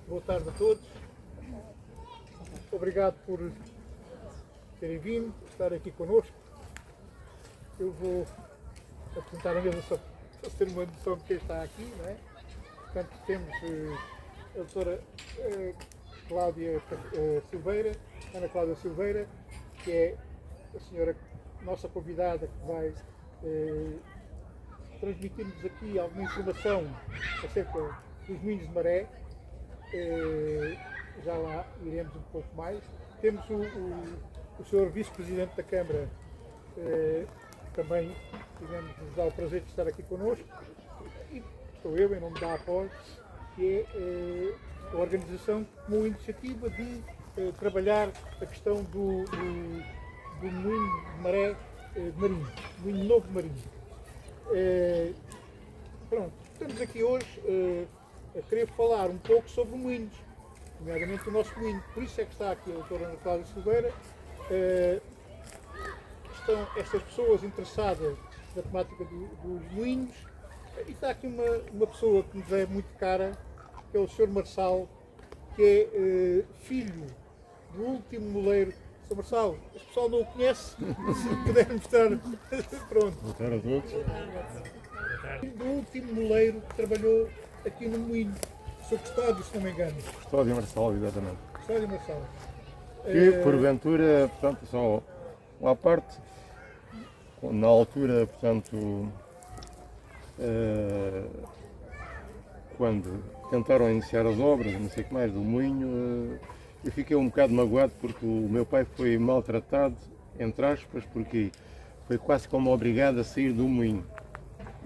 Boa tarde a todos. Obrigado por terem vindo, estar aqui connosco. Eu vou apresentar a mesa só para ter uma noção de quem está aqui, não é? Portanto, temos a doutora Cláudia Silveira, Ana Cláudia Silveira, que é a senhora nossa convidada que vai transmitir-nos aqui alguma informação acerca dos moinhos de maré. Já lá iremos um pouco mais. Temos o senhor vice-presidente da Câmara, também nos dá o prazer de estar aqui connosco, e estou eu, em nome da APOS, que é a organização que tomou a iniciativa de trabalhar a questão do moinho de maré marinho, moinho novo marinho. Pronto, estamos aqui hoje a querer falar um pouco sobre moinhos, nomeadamente o nosso moinho. Por isso é que está aqui a doutora Ana Cláudia Silveira. Estão estas pessoas interessadas na temática dos moinhos, e está aqui uma pessoa que nos é muito cara, que é o Sr. Marçal, que é filho do último moleiro. Sr. Marçal, este pessoal não o conhece, se puder mostrar. Pronto. Boa tarde a todos. Do último moleiro que trabalhou aqui no moinho, Sr. Custódio, se não me engano. Custódio Marçal, exatamente. Custódio Marçal. Que, porventura, portanto, só uma parte, na altura, portanto, quando tentaram iniciar as obras, não sei o que mais, do moinho, eu fiquei um bocado magoado porque o meu pai foi maltratado, entre aspas, porque foi quase como obrigado a sair do moinho.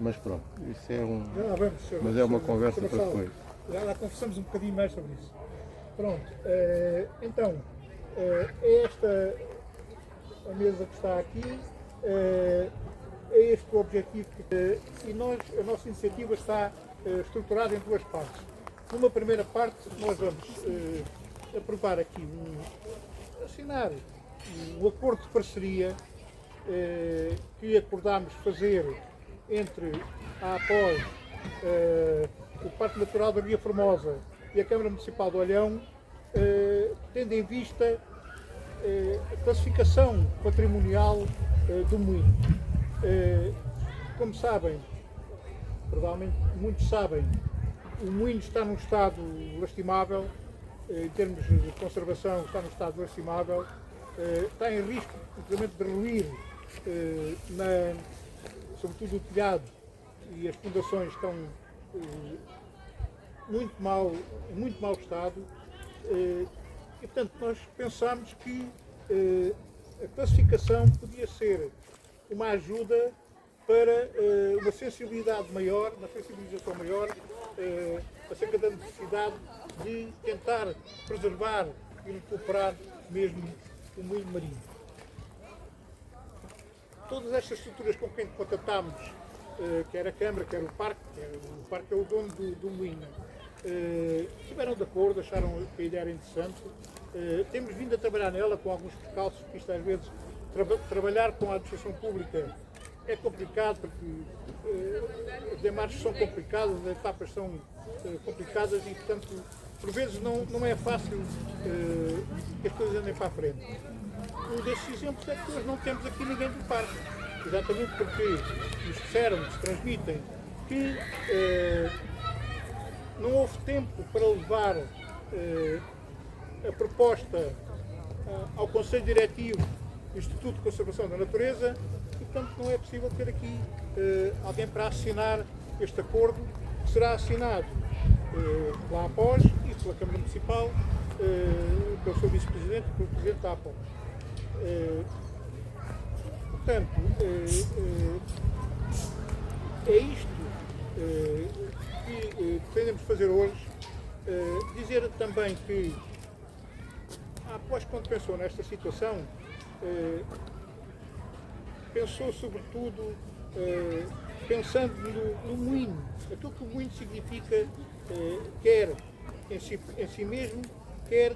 Mas pronto, isso é mas é uma conversa para depois. Já conversamos um bocadinho mais sobre isso. Pronto, então, é esta a mesa que está aqui, é este o objetivo e a nossa iniciativa está estruturada em duas partes. Numa primeira parte, nós vamos aprovar aqui, assinar um acordo de parceria que acordámos fazer entre a APOS, o Parque Natural da Ria Formosa e a Câmara Municipal de Olhão, tendo em vista a classificação patrimonial do moinho. Como sabem, provavelmente muitos sabem, o moinho está num estado lastimável, em termos de conservação está num estado lastimável, está em risco, inclusive, de ruir, sobretudo o telhado, e as fundações estão em muito mau estado, e portanto nós pensámos que a classificação podia ser uma ajuda para uma sensibilidade maior, uma sensibilização maior acerca da necessidade de tentar preservar e recuperar mesmo o moinho marinho. Todas estas estruturas com quem contatámos, quer a Câmara, quer o Parque é o dono do moinho, estiveram de acordo, acharam que a ideia era interessante. Temos vindo a trabalhar nela com alguns percalços, porque isto às vezes, trabalhar com a administração pública é complicado, porque as demarches são complicadas, as etapas são complicadas e, portanto, por vezes não é fácil que as coisas andem para a frente. Um desses exemplos é que hoje não temos aqui ninguém do parque, exatamente porque nos disseram, nos transmitem que não houve tempo para levar a proposta ao Conselho Diretivo do Instituto de Conservação da Natureza e, portanto, não é possível ter aqui alguém para assinar este acordo, que será assinado pela APOS e pela Câmara Municipal, pelo seu vice-presidente e pelo presidente da APOS. Portanto, é isto que pretendemos fazer hoje. Dizer também que a APOS, quando pensou nesta situação, pensou sobretudo pensando no moinho, aquilo que o moinho significa, quer em si mesmo, quer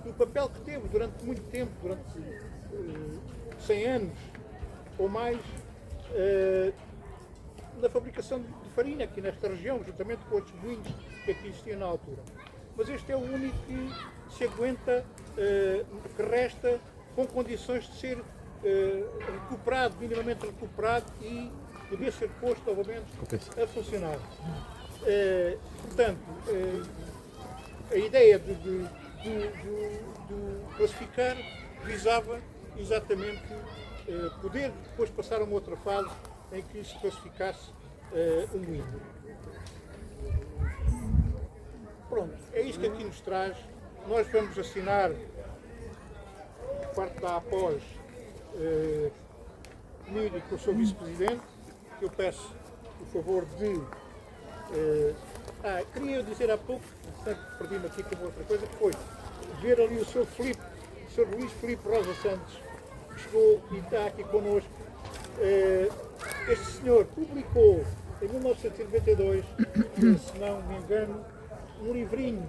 no papel que teve durante muito tempo, durante 100 anos ou mais, na fabricação de farinha aqui nesta região, juntamente com outros moinhos que aqui existiam na altura. Mas este é o único que se aguenta, que resta com condições de ser recuperado, minimamente recuperado e poder ser posto novamente a funcionar. Portanto, a ideia de classificar visava exatamente poder depois passar a uma outra fase em que se classificasse um moinho. Pronto, é isso que aqui nos traz. Nós vamos assinar, por parte da APOS, comigo e com o Sr. Vice-Presidente, que eu peço o favor de... queria dizer há pouco, perdi-me aqui com outra coisa, que foi ver ali o Sr. Filipe, o Sr. Luís Filipe Rosa Santos, que chegou e está aqui connosco. Este senhor publicou em 1992, se não me engano, um livrinho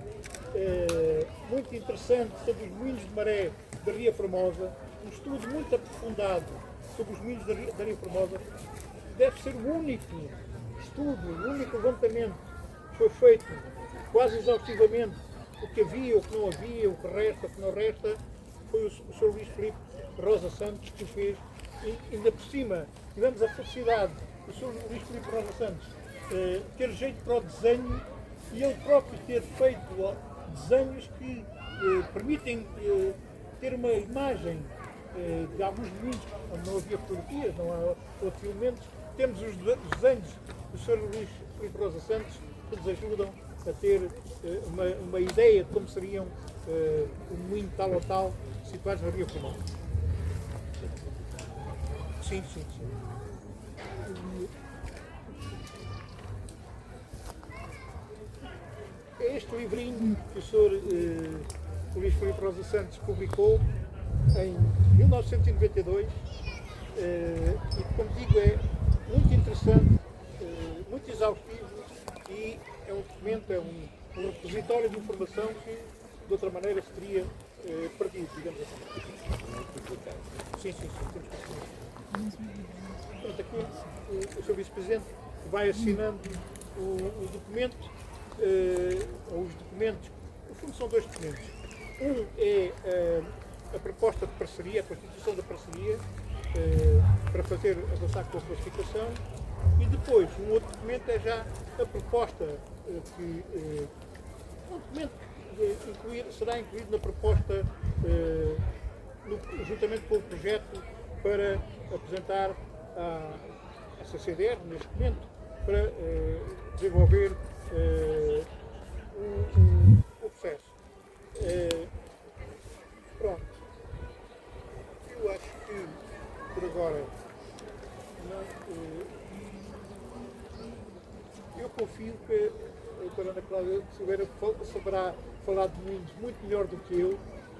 muito interessante sobre os moinhos de maré da Ria Formosa, um estudo muito aprofundado sobre os moinhos da Ria Formosa. Deve ser o único estudo, o único levantamento que foi feito quase exaustivamente, o que havia, o que não havia, o que resta, o que não resta, foi o Sr. Luís Filipe Rosa Santos que o fez. E ainda por cima tivemos a felicidade do Sr. Luís Filipe Rosa Santos ter jeito para o desenho e ele próprio ter feito desenhos que permitem ter uma imagem de alguns moinhos onde não havia fotografias, não há outros elementos. Temos os desenhos do Sr. Luís Filipe Rosa Santos que nos ajudam a ter uma ideia de como seriam um moinho tal ou tal situados na Ria Formosa. Sim. É este livrinho que o Sr. Luís Filipe Rosa Santos publicou em 1992 e, como digo, é muito interessante, muito exaustivo e é um documento, é um repositório de informação que de outra maneira se teria perdido, digamos assim. Sim, temos que assinar. Pronto, aqui o Sr. Vice-Presidente vai assinando o documento, ou os documentos, no fundo são dois documentos. Um é a proposta de parceria, a constituição da parceria, para fazer avançar com a classificação, e depois um outro documento é já a proposta um documento que será incluído na proposta juntamente com o projeto para apresentar à CCDR, neste momento, para desenvolver o processo. Pronto. Eu acho que por agora eu confio que a doutora Ana Cláudia Silveira saberá falar de moinhos muito melhor do que eu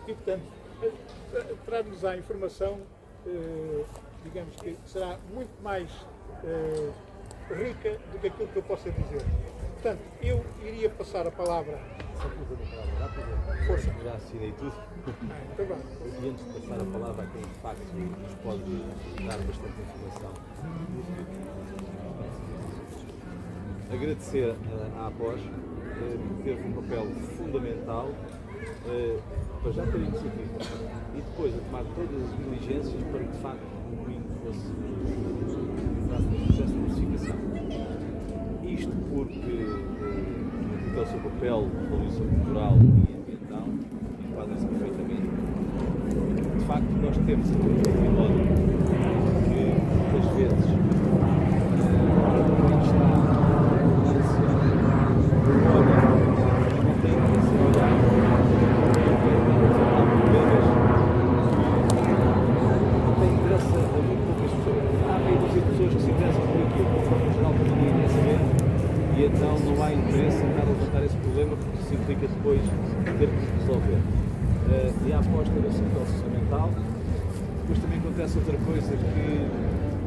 e, portanto, trará-nos a informação, digamos que será muito mais rica do que aquilo que eu possa dizer. Portanto, eu iria passar a palavra. Só que eu vou falar rápido. Força. Já assinei tudo. Muito bem. E antes de passar a palavra a quem de facto nos pode dar bastante informação, agradecer à APOS, que teve um papel fundamental para já ter iniciativa e depois a tomar todas as diligências para que de facto o moinho fosse um processo de classificação. Isto porque o seu papel de valorização cultural e ambiental enquadra-se perfeitamente. De facto, nós temos aqui um fenómeno que muitas vezes está não tem que ser olhado, há problemas não tem interesse a muito poucas pessoas. Há meio dúzia de pessoas que se interessam por aquilo, conforme o geral que ninguém quer saber, e então não há interesse em estar a levantar esse problema, porque isso implica depois ter que resolver. E a aposta desse papel fundamental. Depois também acontece outra coisa que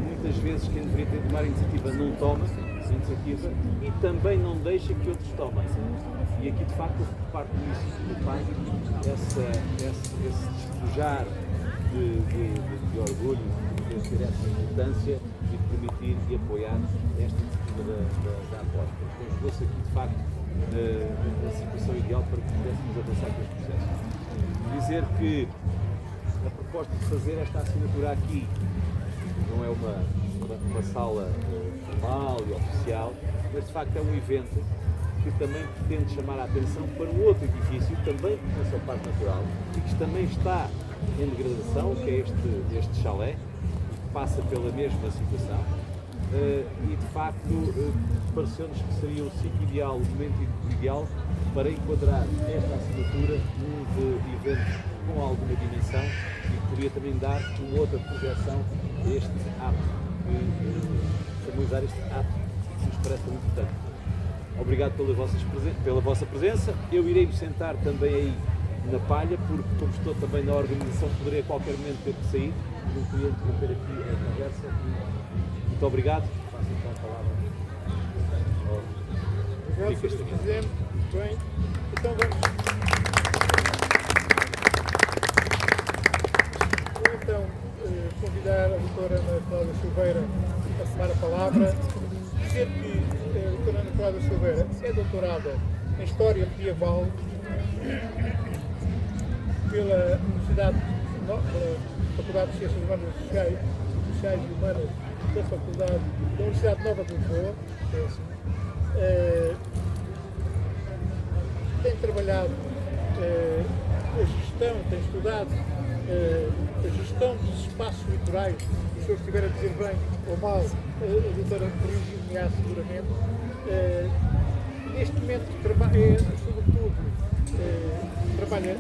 muitas vezes quem deveria ter tomar a iniciativa não toma a iniciativa e também não deixa que outros tomem. E aqui de facto por parte do pai esse despojar de orgulho, de ter essa importância e de permitir e apoiar esta iniciativa da aposta. Conjugou-se aqui, de facto, a situação ideal para que pudéssemos avançar com este processo. Dizer que a proposta de fazer esta assinatura aqui não é uma sala formal e oficial, mas de facto é um evento que também pretende chamar a atenção para um outro edifício, também pertence ao Parque Natural, e que também está em degradação, que é este chalé, que passa pela mesma situação. E de facto pareceu-nos que seria o sítio ideal, o momento ideal para enquadrar esta assinatura num evento com alguma dimensão e que poderia também dar uma outra projeção a este ato, formalizar este ato que nos parece muito importante. Obrigado pela vossa presença. Eu irei me sentar também aí na palha, porque como estou também na organização, poderei a qualquer momento ter que sair. Não queria interromper aqui a conversa. Muito obrigado. Passo então a palavra. Obrigado, Sr. Presidente. Muito bem. Então vou então convidar a doutora Ana Cláudia Silveira a tomar a palavra. Dizer que a doutora Ana Cláudia Silveira é doutorada em História Medieval pela Faculdade de Ciências Humanas e Sociais e Humanas da Universidade Nova de Lisboa. Tem trabalhado a gestão, tem estudado a gestão dos espaços litorais, e se eu estiver a dizer bem ou mal, a doutora corrigir-me-á seguramente. Neste momento trabalha, sobretudo, trabalha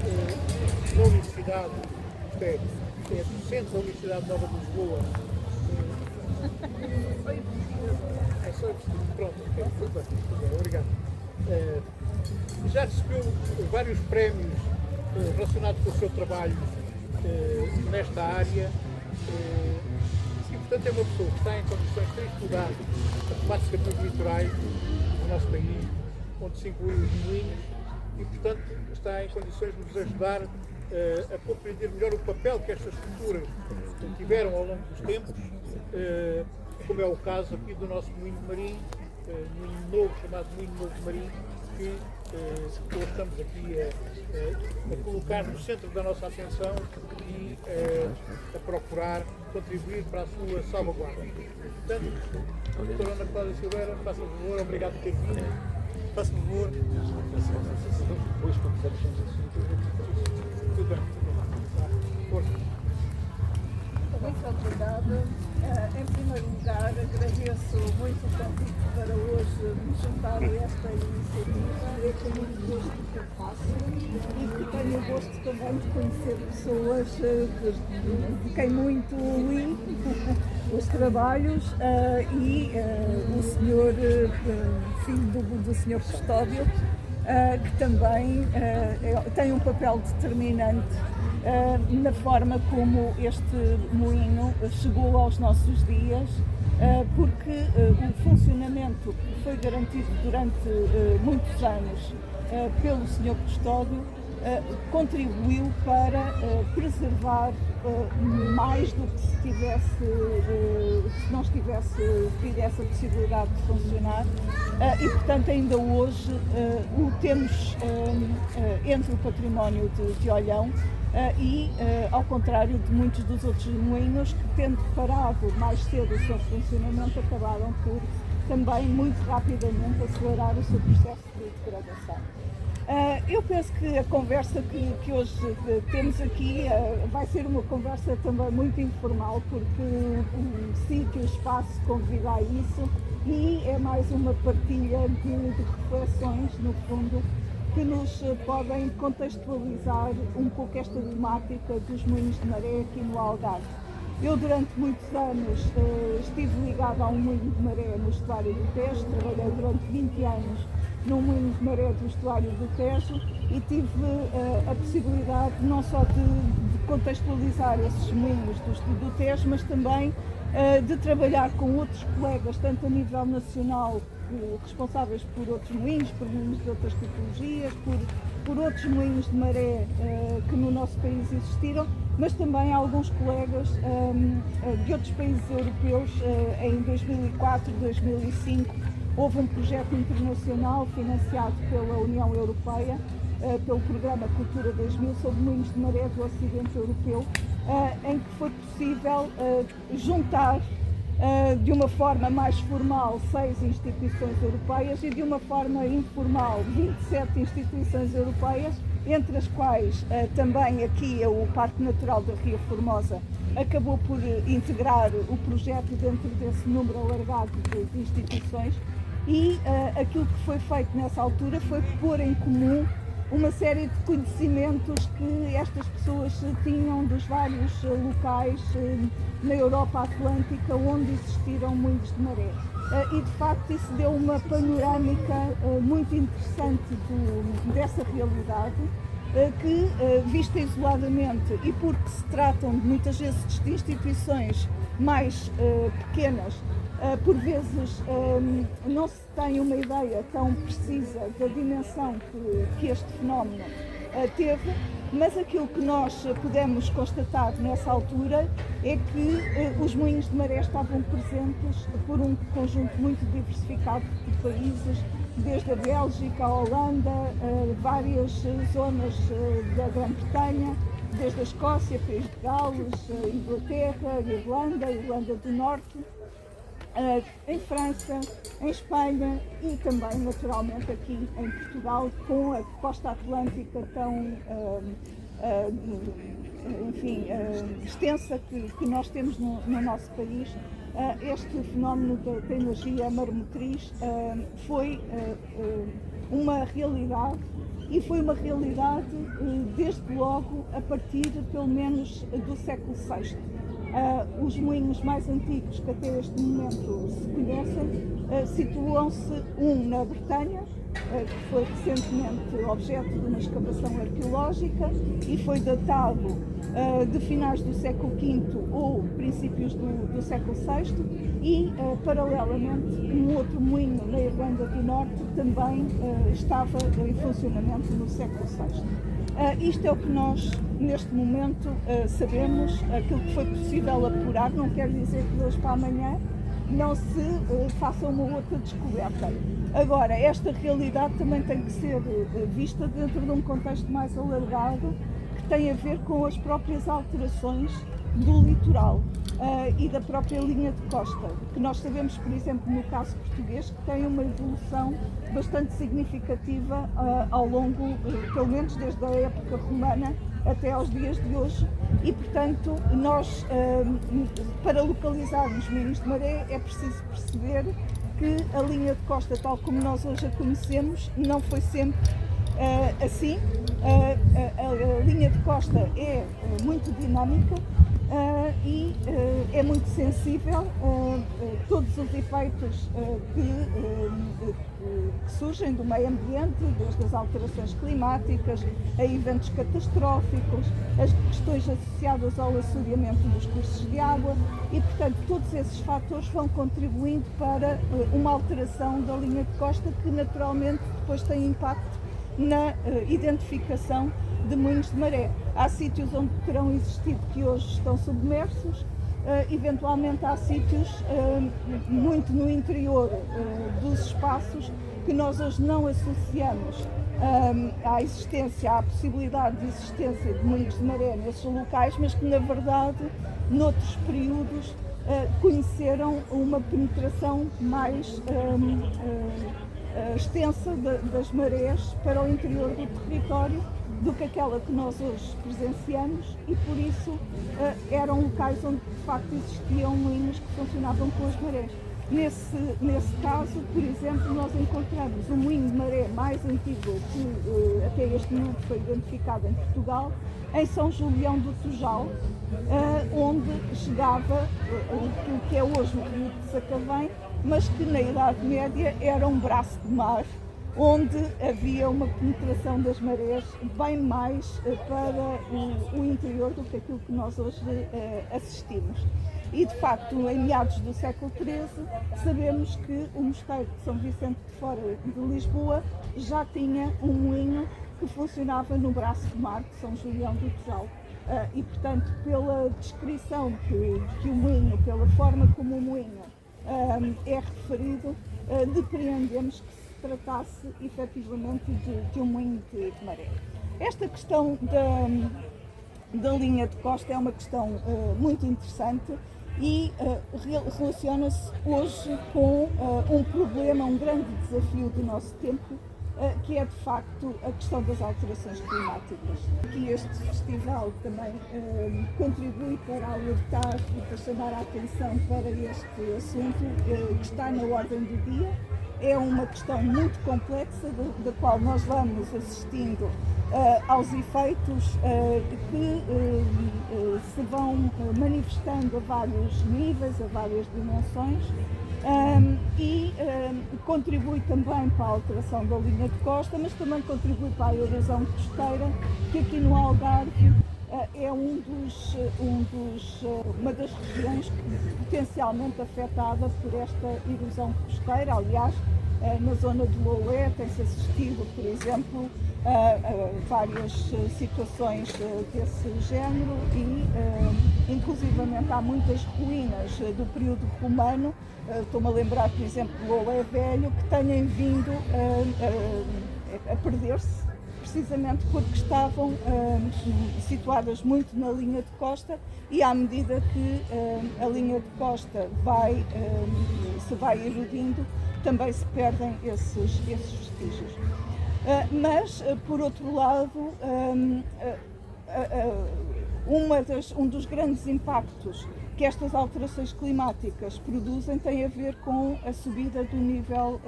na Universidade, isto é docente da Universidade Nova de Lisboa. É só pronto, tudo bem, obrigado. Já recebeu vários prémios relacionados com o seu trabalho nesta área e, portanto, é uma pessoa que está em condições de estudar a temática dos litorais do nosso país, onde se incluem os moinhos, e, portanto, está em condições de nos ajudar a compreender melhor o papel que estas culturas tiveram ao longo dos tempos, como é o caso aqui do nosso moinho de Marim, moinho novo, chamado Moinho Novo de Marim, que hoje estamos aqui a colocar no centro da nossa atenção e a procurar contribuir para a sua salvaguarda. Portanto, doutora Ana Cláudia Silveira, faça o favor, obrigado por ter vindo. Faça o favor. Depois, quando quisermos, Tudo bem. Força. Muito obrigada. Em primeiro lugar, agradeço muito o convite para hoje me juntar a esta iniciativa. É com muito gosto que eu faço e que tenho o gosto também de conhecer pessoas de quem muito li os trabalhos e o senhor, filho do senhor Custódio, que também tem um papel determinante na forma como este moinho chegou aos nossos dias, porque o funcionamento que foi garantido durante muitos anos pelo Sr. Custódio contribuiu para preservar mais do que se não tivesse tido essa possibilidade de funcionar e, portanto, ainda hoje o temos entre o património de Olhão e, ao contrário de muitos dos outros moinhos que, tendo parado mais cedo o seu funcionamento, acabaram por também muito rapidamente acelerar o seu processo de degradação. Eu penso que a conversa que hoje temos aqui vai ser uma conversa também muito informal, porque o sítio, o espaço convida a isso e é mais uma partilha de reflexões, no fundo, que nos podem contextualizar um pouco esta temática dos moinhos de maré aqui no Algarve. Eu, durante muitos anos, estive ligada a um moinho de maré no estuário do Tejo, trabalhei durante 20 anos num moinho de maré do estuário do Tejo e tive a possibilidade não só de contextualizar esses moinhos do Tejo, mas também de trabalhar com outros colegas, tanto a nível nacional, responsáveis por outros moinhos, por moinhos de outras tipologias, por outros moinhos de maré que no nosso país existiram, mas também alguns colegas de outros países europeus em 2004, 2005, houve um projeto internacional financiado pela União Europeia, pelo programa Cultura 2000, sobre moinhos de maré do Ocidente Europeu, em que foi possível juntar de uma forma mais formal 6 instituições europeias e de uma forma informal 27 instituições europeias, entre as quais também aqui o Parque Natural da Ria Formosa acabou por integrar o projeto dentro desse número alargado de instituições, e aquilo que foi feito nessa altura foi pôr em comum uma série de conhecimentos que estas pessoas tinham dos vários locais na Europa Atlântica onde existiram moinhos de maré. E de facto isso deu uma panorâmica muito interessante dessa realidade, que, vista isoladamente, e porque se tratam muitas vezes de instituições mais pequenas, por vezes não se tem uma ideia tão precisa da dimensão que este fenómeno teve, mas aquilo que nós pudemos constatar nessa altura é que os moinhos de maré estavam presentes por um conjunto muito diversificado de países, desde a Bélgica, a Holanda, várias zonas da Grã-Bretanha, desde a Escócia, País de Gales, Inglaterra, Irlanda do Norte, em França, em Espanha e também, naturalmente, aqui em Portugal, com a costa atlântica tão extensa que nós temos no nosso país. Este fenómeno da energia maremotriz foi uma realidade, e foi uma realidade desde logo a partir pelo menos do século VI. Os moinhos mais antigos que até este momento se conhecem situam-se na Bretanha, que foi recentemente objeto de uma escavação arqueológica e foi datado de finais do século V ou princípios do século VI, e paralelamente um outro moinho na Irlanda do Norte também estava em funcionamento no século VI. Isto é o que nós, neste momento, sabemos. Aquilo que foi possível apurar não quer dizer que de hoje para amanhã não se faça uma outra descoberta. Agora, esta realidade também tem que ser vista dentro de um contexto mais alargado, que tem a ver com as próprias alterações do litoral e da própria linha de costa, que nós sabemos, por exemplo, no caso português, que tem uma evolução bastante significativa ao longo, pelo menos desde a época romana até aos dias de hoje, e portanto nós, para localizarmos moinhos de maré, é preciso perceber que a linha de costa, tal como nós hoje a conhecemos, não foi sempre assim. A linha de costa é muito dinâmica e é muito sensível a todos os efeitos que surgem do meio ambiente, desde as alterações climáticas, a eventos catastróficos, as questões associadas ao assoreamento dos cursos de água, e portanto todos esses fatores vão contribuindo para uma alteração da linha de costa, que naturalmente depois tem impacto na identificação de moinhos de maré. Há sítios onde terão existido que hoje estão submersos, eventualmente há sítios muito no interior dos espaços que nós hoje não associamos à existência, à possibilidade de existência de moinhos de maré nesses locais, mas que na verdade noutros períodos conheceram uma penetração mais extensa das marés para o interior do território do que aquela que nós hoje presenciamos, e por isso eram locais onde de facto existiam moinhos que funcionavam com as marés. Nesse caso, por exemplo, nós encontramos o moinho de maré mais antigo que até este momento foi identificado em Portugal, em São Julião do Tujal, onde chegava aquilo que é hoje o rio de Sacavém, mas que na Idade Média era um braço de mar, onde havia uma penetração das marés bem mais para o interior do que aquilo que nós hoje assistimos. E de facto, em meados do século XIII, sabemos que o Mosteiro de São Vicente de Fora de Lisboa já tinha um moinho que funcionava no braço de mar de São Julião do Tujal. E portanto, pela descrição que o moinho, pela forma como o moinho é referido, depreendemos que se tratasse efetivamente de um moinho de maré. Esta questão da linha de costa é uma questão muito interessante e relaciona-se hoje com um problema, um grande desafio do nosso tempo, que é de facto a questão das alterações climáticas. Aqui este festival também contribui para alertar e para chamar a atenção para este assunto que está na ordem do dia. É uma questão muito complexa, da qual nós vamos assistindo aos efeitos que se vão manifestando a vários níveis, a várias dimensões, e contribui também para a alteração da linha de costa, mas também contribui para a erosão costeira, que aqui no Algarve é uma das regiões potencialmente afetada por esta erosão costeira. Aliás, na zona de Loé tem-se assistido, por exemplo, a várias situações desse género e, inclusivamente, há muitas ruínas do período romano. Estou-me a lembrar, por exemplo, de Loé Velho, que têm vindo a perder-se, precisamente porque estavam situadas muito na linha de costa e à medida que a linha de costa se vai erodindo, também se perdem esses vestígios. Mas, por outro lado, um dos grandes impactos que estas alterações climáticas produzem tem a ver com a subida do nível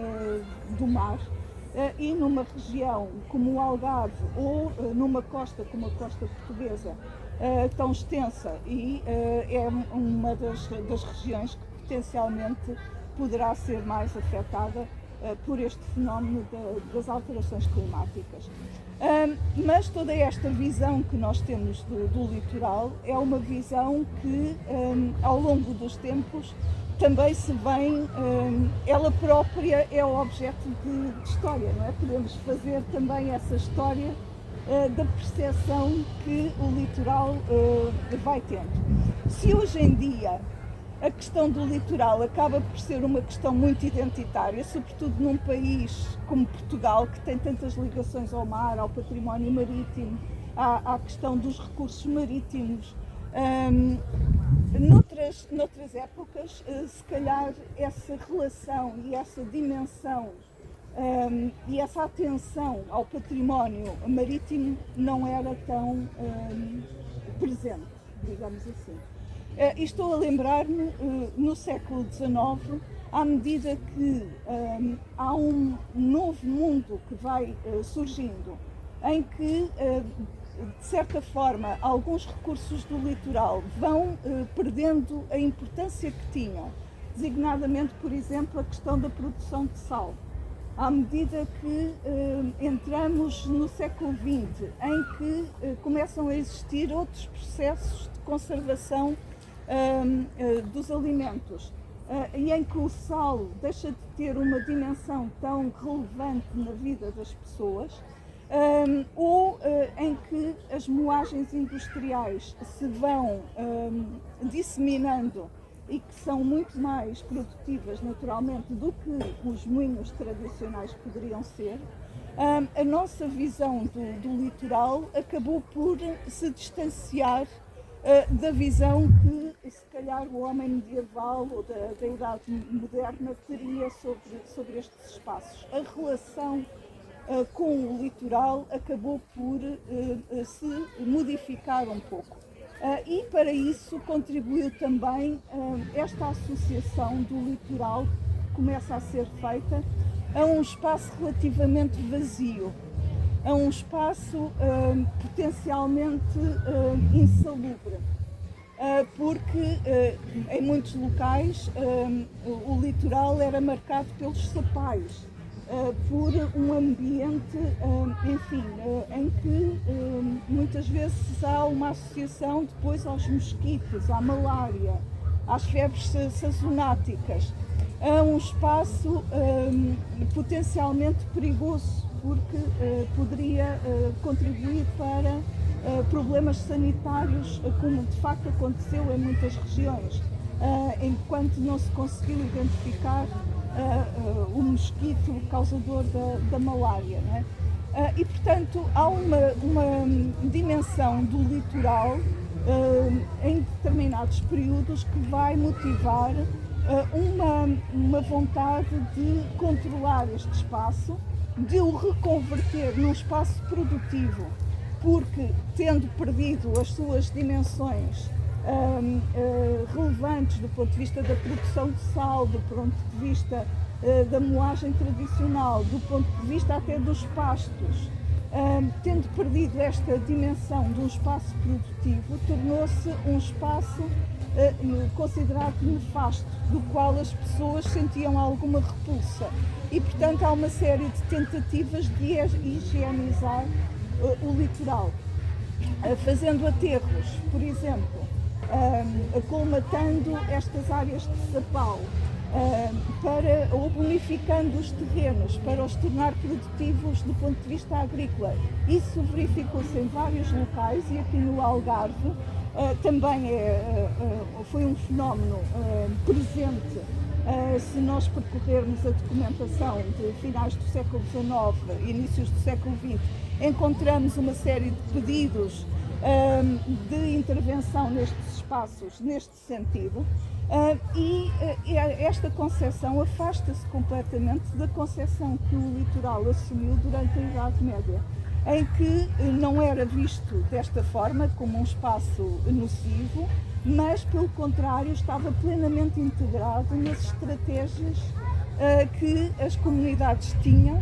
do mar. E numa região como o Algarve ou numa costa como a costa portuguesa tão extensa, e é uma das regiões que potencialmente poderá ser mais afetada por este fenómeno das alterações climáticas. Mas toda esta visão que nós temos do litoral é uma visão que ao longo dos tempos também se vem, ela própria é o objeto de história, não é? Podemos fazer também essa história da percepção que o litoral vai tendo. Se hoje em dia a questão do litoral acaba por ser uma questão muito identitária, sobretudo num país como Portugal, que tem tantas ligações ao mar, ao património marítimo, à questão dos recursos marítimos. Noutras épocas, se calhar essa relação e essa dimensão e essa atenção ao património marítimo não era tão presente, digamos assim. E estou a lembrar-me, no século XIX, à medida que há um novo mundo que vai surgindo, em que, de certa forma, alguns recursos do litoral vão perdendo a importância que tinham, designadamente, por exemplo, a questão da produção de sal. À medida que entramos no século XX, em que começam a existir outros processos de conservação dos alimentos, e em que o sal deixa de ter uma dimensão tão relevante na vida das pessoas, ou em que as moagens industriais se vão disseminando e que são muito mais produtivas naturalmente do que os moinhos tradicionais poderiam ser, a nossa visão do litoral acabou por se distanciar da visão que se calhar o homem medieval ou da idade moderna teria sobre estes espaços. A relação com o litoral acabou por se modificar um pouco. E para isso contribuiu também esta associação do litoral que começa a ser feita a um espaço relativamente vazio, a um espaço potencialmente insalubre, porque em muitos locais o litoral era marcado pelos sapais, por um ambiente, enfim, em que muitas vezes há uma associação depois aos mosquitos, à malária, às febres sazonáticas. É um espaço potencialmente perigoso, porque poderia contribuir para problemas sanitários, como de facto aconteceu em muitas regiões, enquanto não se conseguiu identificar o mosquito causador da malária, não é? E, portanto, há uma dimensão do litoral em determinados períodos que vai motivar uma vontade de controlar este espaço, de o reconverter num espaço produtivo, porque, tendo perdido as suas dimensões relevantes do ponto de vista da produção de sal, do ponto de vista da moagem tradicional, do ponto de vista até dos pastos, tendo perdido esta dimensão de um espaço produtivo, tornou-se um espaço considerado nefasto, do qual as pessoas sentiam alguma repulsa. E, portanto, há uma série de tentativas de higienizar o litoral, fazendo aterros, por exemplo, colmatando estas áreas de sapau, ou bonificando os terrenos para os tornar produtivos do ponto de vista agrícola. Isso verificou-se em vários locais e aqui no Algarve também foi um fenómeno presente. Se nós percorrermos a documentação de finais do século XIX, inícios do século XX, encontramos uma série de pedidos de intervenção nestes espaços, neste sentido, e esta concepção afasta-se completamente da concepção que o litoral assumiu durante a Idade Média, em que não era visto desta forma, como um espaço nocivo, mas, pelo contrário, estava plenamente integrado nas estratégias que as comunidades tinham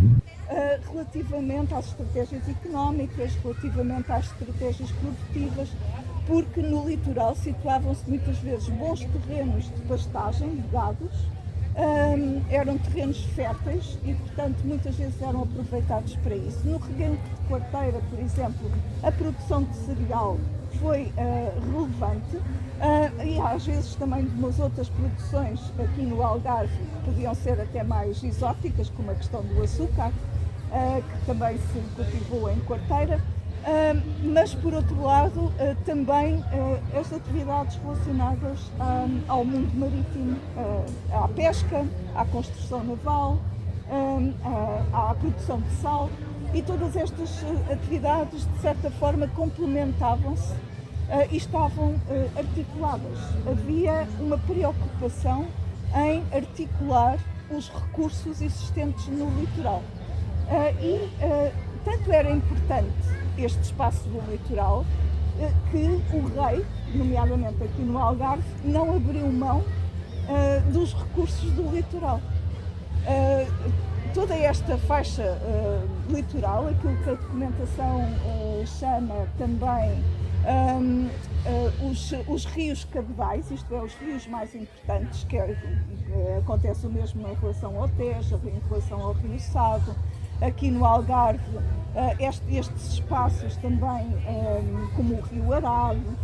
relativamente às estratégias económicas, relativamente às estratégias produtivas, porque no litoral situavam-se muitas vezes bons terrenos de pastagem, de gados, eram terrenos férteis e, portanto, muitas vezes eram aproveitados para isso. No reguengos de Quarteira, por exemplo, a produção de cereal foi relevante e às vezes também de umas outras produções aqui no Algarve que podiam ser até mais exóticas, como a questão do açúcar, que também se cultivou em Quarteira. Mas, por outro lado, também as atividades relacionadas ao mundo marítimo, à pesca, à construção naval, à produção de sal, e todas estas atividades, de certa forma, complementavam-se e estavam articuladas. Havia uma preocupação em articular os recursos existentes no litoral. Tanto era importante este espaço do litoral que o rei, nomeadamente aqui no Algarve, não abriu mão dos recursos do litoral. Toda esta faixa litoral, aquilo que a documentação chama também os rios cabedais, isto é, os rios mais importantes, acontece o mesmo em relação ao Tejo, em relação ao Rio Sado. Aqui no Algarve, estes espaços também, como o Rio Arado,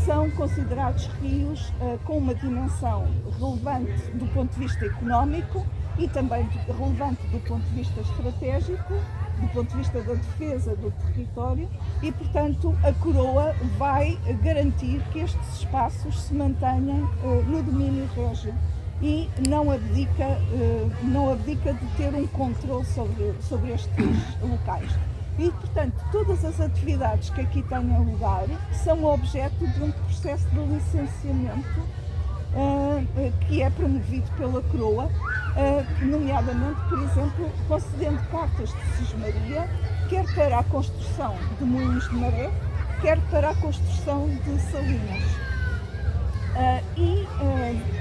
são considerados rios com uma dimensão relevante do ponto de vista económico e também relevante do ponto de vista estratégico, do ponto de vista da defesa do território, e, portanto, a Coroa vai garantir que estes espaços se mantenham no domínio régio e não abdica de ter um controle sobre estes locais. E, portanto, todas as atividades que aqui tenham lugar são objeto de um processo de licenciamento que é promovido pela Coroa, nomeadamente, por exemplo, concedendo cartas de sesmaria, quer para a construção de moinhos de maré, quer para a construção de salinas.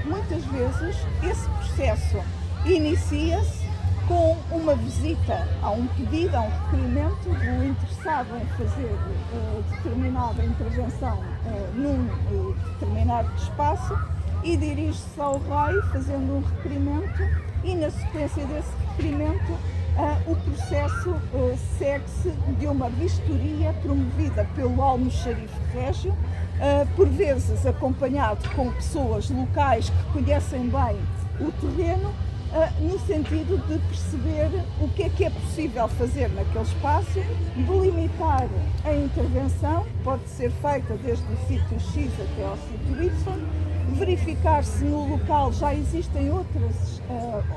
Muitas vezes esse processo inicia-se com uma visita a um pedido, a um requerimento do interessado em fazer determinada intervenção num determinado espaço, e dirige-se ao rei fazendo um requerimento, e na sequência desse requerimento o processo segue-se de uma vistoria promovida pelo almoxarife régio, por vezes acompanhado com pessoas locais que conhecem bem o terreno, no sentido de perceber o que é possível fazer naquele espaço, delimitar a intervenção, pode ser feita desde o sítio X até ao sítio Y, verificar se no local já existem outras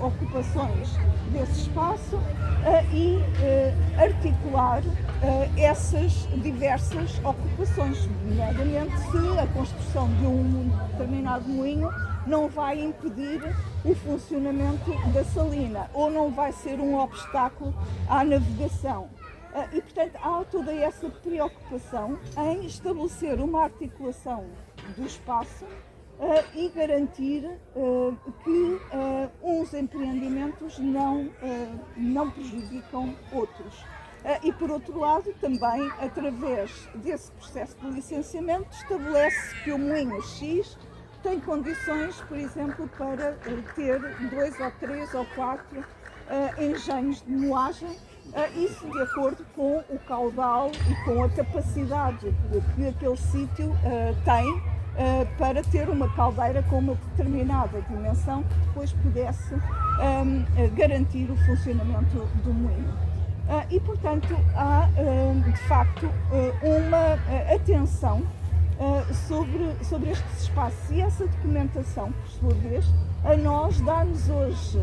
ocupações desse espaço e articular essas diversas ocupações, nomeadamente se a construção de um determinado moinho não vai impedir o funcionamento da salina ou não vai ser um obstáculo à navegação. E, portanto, há toda essa preocupação em estabelecer uma articulação do espaço e garantir que uns empreendimentos não prejudicam outros. E, por outro lado, também, através desse processo de licenciamento, estabelece que o moinho X tem condições, por exemplo, para ter 2 ou 3 ou 4 engenhos de moagem, isso de acordo com o caudal e com a capacidade que aquele sítio tem para ter uma caldeira com uma determinada dimensão que depois pudesse garantir o funcionamento do moinho. E, portanto, há de facto uma atenção sobre estes espaços, e essa documentação, por sua vez, a nós dá-nos hoje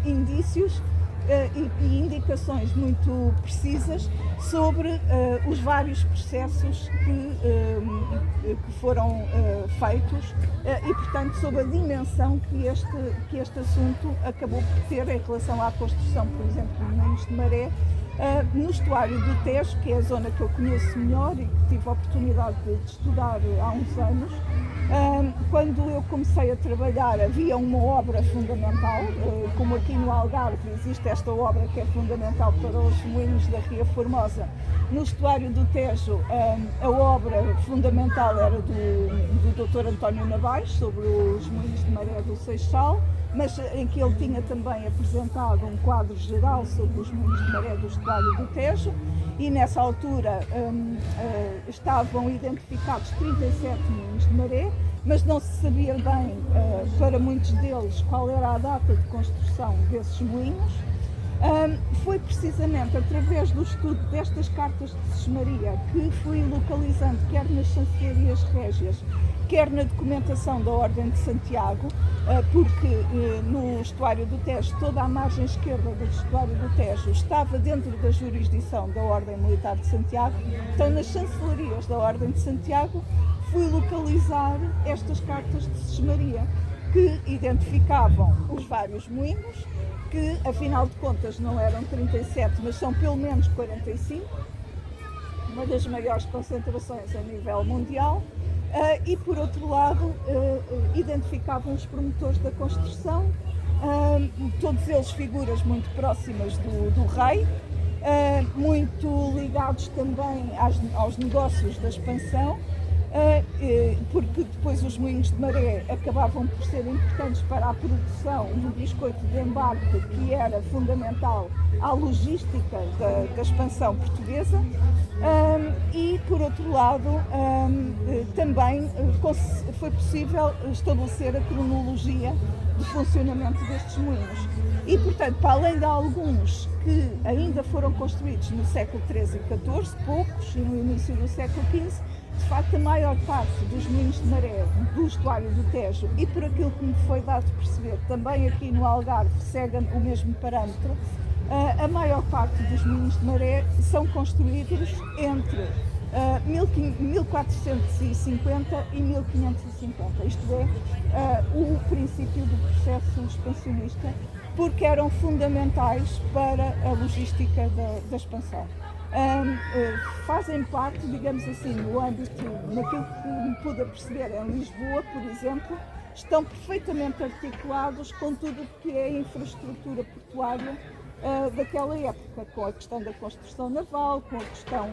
indícios e indicações muito precisas sobre os vários processos que foram feitos e, portanto, sobre a dimensão que este assunto acabou por ter em relação à construção, por exemplo, de moinhos de maré, no estuário do Tejo, que é a zona que eu conheço melhor e que tive a oportunidade de estudar há uns anos. Quando eu comecei a trabalhar havia uma obra fundamental, como aqui no Algarve existe esta obra que é fundamental para os moinhos da Ria Formosa. No estuário do Tejo a obra fundamental era do Dr. António Navais, sobre os moinhos de maré do Seixal, mas em que ele tinha também apresentado um quadro geral sobre os moinhos de maré do estuário do Tejo, e nessa altura estavam identificados 37 moinhos de maré, mas não se sabia bem para muitos deles qual era a data de construção desses moinhos. Foi precisamente através do estudo destas cartas de sesmaria que fui localizando, quer nas chancelarias régias, quer na documentação da Ordem de Santiago, porque no estuário do Tejo, toda a margem esquerda do estuário do Tejo estava dentro da jurisdição da Ordem Militar de Santiago. Então, nas chancelarias da Ordem de Santiago, fui localizar estas cartas de sesmaria que identificavam os vários moinhos, que afinal de contas não eram 37, mas são pelo menos 45, uma das maiores concentrações a nível mundial, e por outro lado identificavam os promotores da construção, todos eles figuras muito próximas do rei, muito ligados também aos negócios da expansão, porque depois os moinhos de maré acabavam por ser importantes para a produção do biscoito de embarque, que era fundamental à logística da expansão portuguesa, e por outro lado também foi possível estabelecer a cronologia de funcionamento destes moinhos. E, portanto, para além de alguns que ainda foram construídos no século XIII e XIV, poucos, e no início do século XV, de facto, a maior parte dos moinhos de maré do estuário do Tejo, e por aquilo que me foi dado a perceber, também aqui no Algarve segue o mesmo parâmetro, a maior parte dos moinhos de maré são construídos entre 1450 e 1550, isto é, o princípio do processo expansionista, porque eram fundamentais para a logística da expansão. Fazem parte, digamos assim, no âmbito, naquilo que me pude perceber em Lisboa, por exemplo, estão perfeitamente articulados com tudo o que é a infraestrutura portuária daquela época, com a questão da construção naval, com a questão.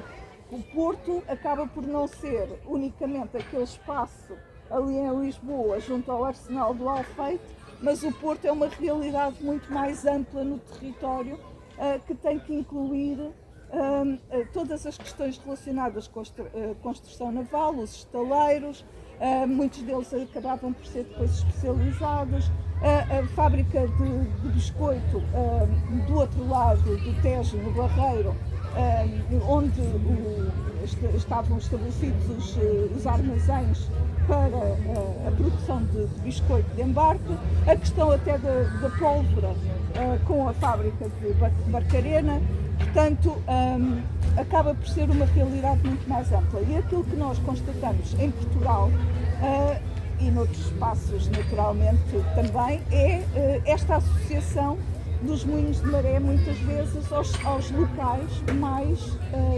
O Porto acaba por não ser unicamente aquele espaço ali em Lisboa, junto ao Arsenal do Alfeite, mas o Porto é uma realidade muito mais ampla no território, que tem que incluir todas as questões relacionadas com a construção naval, os estaleiros, muitos deles acabavam por ser depois especializados. A fábrica de biscoito do outro lado do Tejo, no Barreiro, onde estavam estabelecidos os armazéns para a produção de biscoito de embarque, a questão até da pólvora com a fábrica de Barcarena. Portanto, acaba por ser uma realidade muito mais ampla. E aquilo que nós constatamos em Portugal e noutros espaços, naturalmente, também, é esta associação dos moinhos de maré, muitas vezes, aos locais mais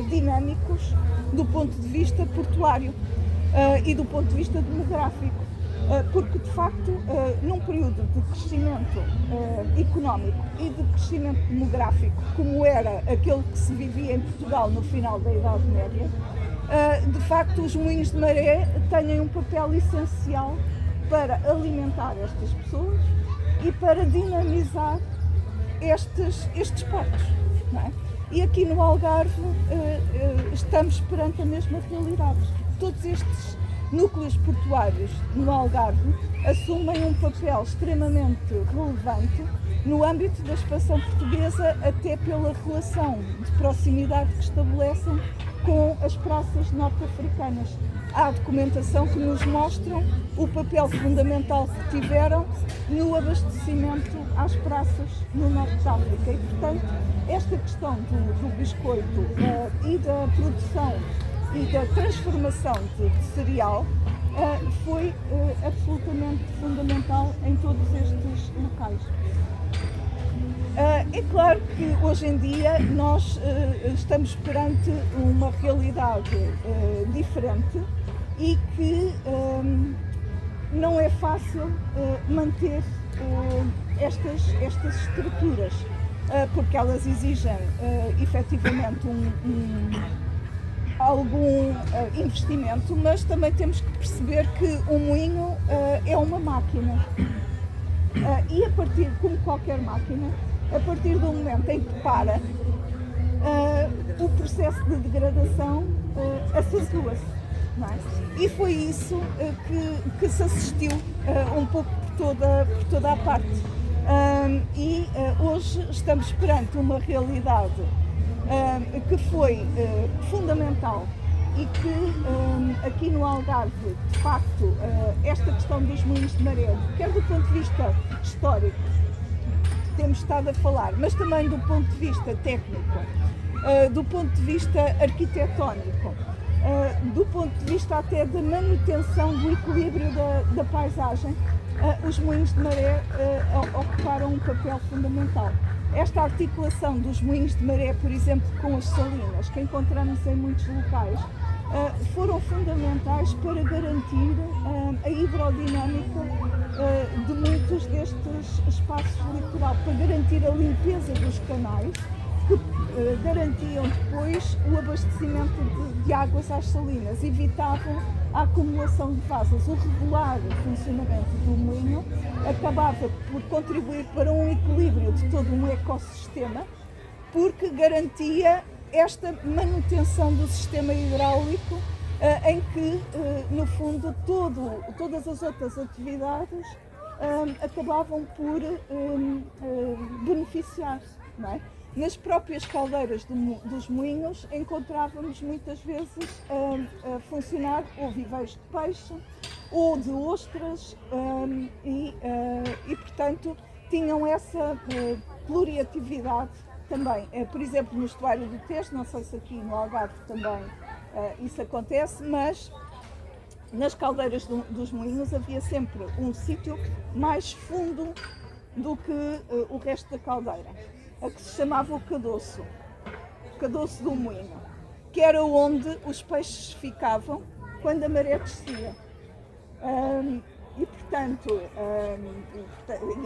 dinâmicos do ponto de vista portuário e do ponto de vista demográfico. Porque, de facto, num período de crescimento económico e de crescimento demográfico, como era aquele que se vivia em Portugal no final da Idade Média, de facto, os moinhos de maré têm um papel essencial para alimentar estas pessoas e para dinamizar estes portos, não é? E aqui no Algarve estamos perante a mesma realidade. Todos estes núcleos portuários no Algarve assumem um papel extremamente relevante no âmbito da expansão portuguesa, até pela relação de proximidade que estabelecem com as praças norte-africanas. Há documentação que nos mostram o papel fundamental que tiveram no abastecimento às praças no norte de África. E, portanto, esta questão do biscoito e da produção e da transformação de cereal foi absolutamente fundamental em todos estes locais. É claro que hoje em dia nós estamos perante uma realidade diferente e que não é fácil manter estas estruturas, porque elas exigem efetivamente algum investimento, mas também temos que perceber que um moinho é uma máquina e a partir, como qualquer máquina, a partir do momento em que para, o processo de degradação acentua-se, não é? E foi isso que se assistiu um pouco por toda a parte. Hoje estamos perante uma realidade que foi fundamental e que aqui no Algarve, de facto, esta questão dos moinhos de maré, quer do ponto de vista histórico, que temos estado a falar, mas também do ponto de vista técnico, do ponto de vista arquitetónico, do ponto de vista até da manutenção do equilíbrio da paisagem, os moinhos de maré ocuparam um papel fundamental. Esta articulação dos moinhos de maré, por exemplo, com as salinas, que encontramos em muitos locais, foram fundamentais para garantir a hidrodinâmica de muitos destes espaços litorais, para garantir a limpeza dos canais, que garantiam depois o abastecimento de águas às salinas, evitavam a acumulação de vasas. O regular funcionamento do moinho acabava por contribuir para um equilíbrio de todo um ecossistema, porque garantia esta manutenção do sistema hidráulico, em que, no fundo, todas as outras atividades acabavam por beneficiar, não é? Nas próprias caldeiras dos moinhos encontrávamos muitas vezes a funcionar ou viveiros de peixe ou de ostras e portanto, tinham essa pluriatividade também. Por exemplo, no estuário do Tejo, não sei se aqui no Algarve também isso acontece, mas nas caldeiras dos moinhos havia sempre um sítio mais fundo do que o resto da caldeira, a que se chamava o cadoço do moinho, que era onde os peixes ficavam quando a maré descia. E, portanto,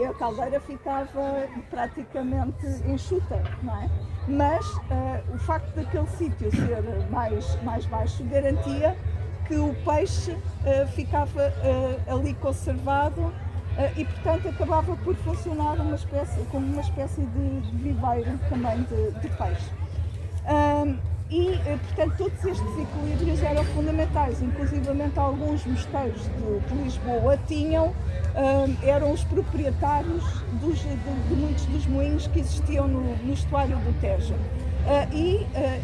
a caldeira ficava praticamente enxuta, não é? Mas o facto daquele sítio ser mais baixo garantia que o peixe ficava ali conservado e, portanto, acabava por funcionar como uma espécie de viveiro também de peixe. portanto, todos estes equilíbrios eram fundamentais, inclusivamente alguns mosteiros de Lisboa eram os proprietários de muitos dos moinhos que existiam no estuário do Tejo.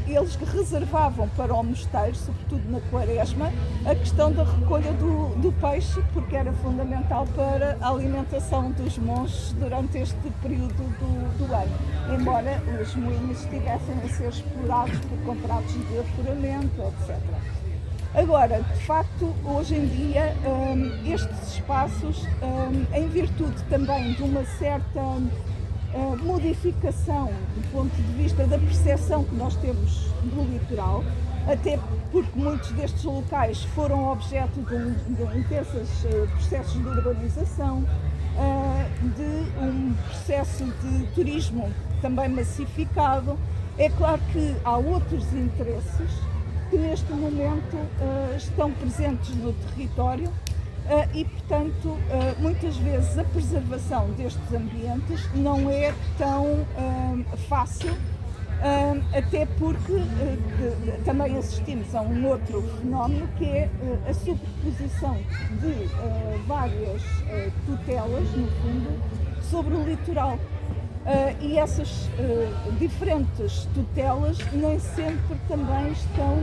Eles reservavam para o mosteiro, sobretudo na Quaresma, a questão da recolha do peixe, porque era fundamental para a alimentação dos monges durante este período do ano, embora os moinhos estivessem a ser explorados por contratos de aforamento, etc. Agora, de facto, hoje em dia, estes espaços, em virtude também de uma certa modificação do ponto de vista da percepção que nós temos do litoral, até porque muitos destes locais foram objeto de intensos processos de urbanização, de um processo de turismo também massificado. É claro que há outros interesses que neste momento estão presentes no território e, portanto, muitas vezes a preservação destes ambientes não é tão fácil, até porque também assistimos a um outro fenómeno que é a sobreposição de várias tutelas, no fundo, sobre o litoral. E essas diferentes tutelas nem sempre também estão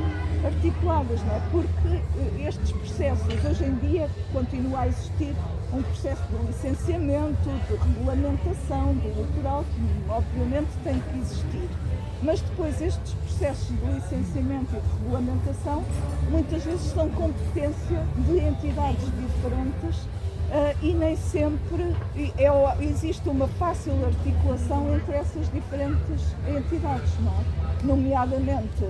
articuladas, não é? Porque estes processos, hoje em dia, continua a existir um processo de licenciamento, de regulamentação do litoral, que obviamente tem que existir. Mas depois estes processos de licenciamento e de regulamentação muitas vezes são competência de entidades diferentes e nem sempre existe uma fácil articulação entre essas diferentes entidades, não é? Nomeadamente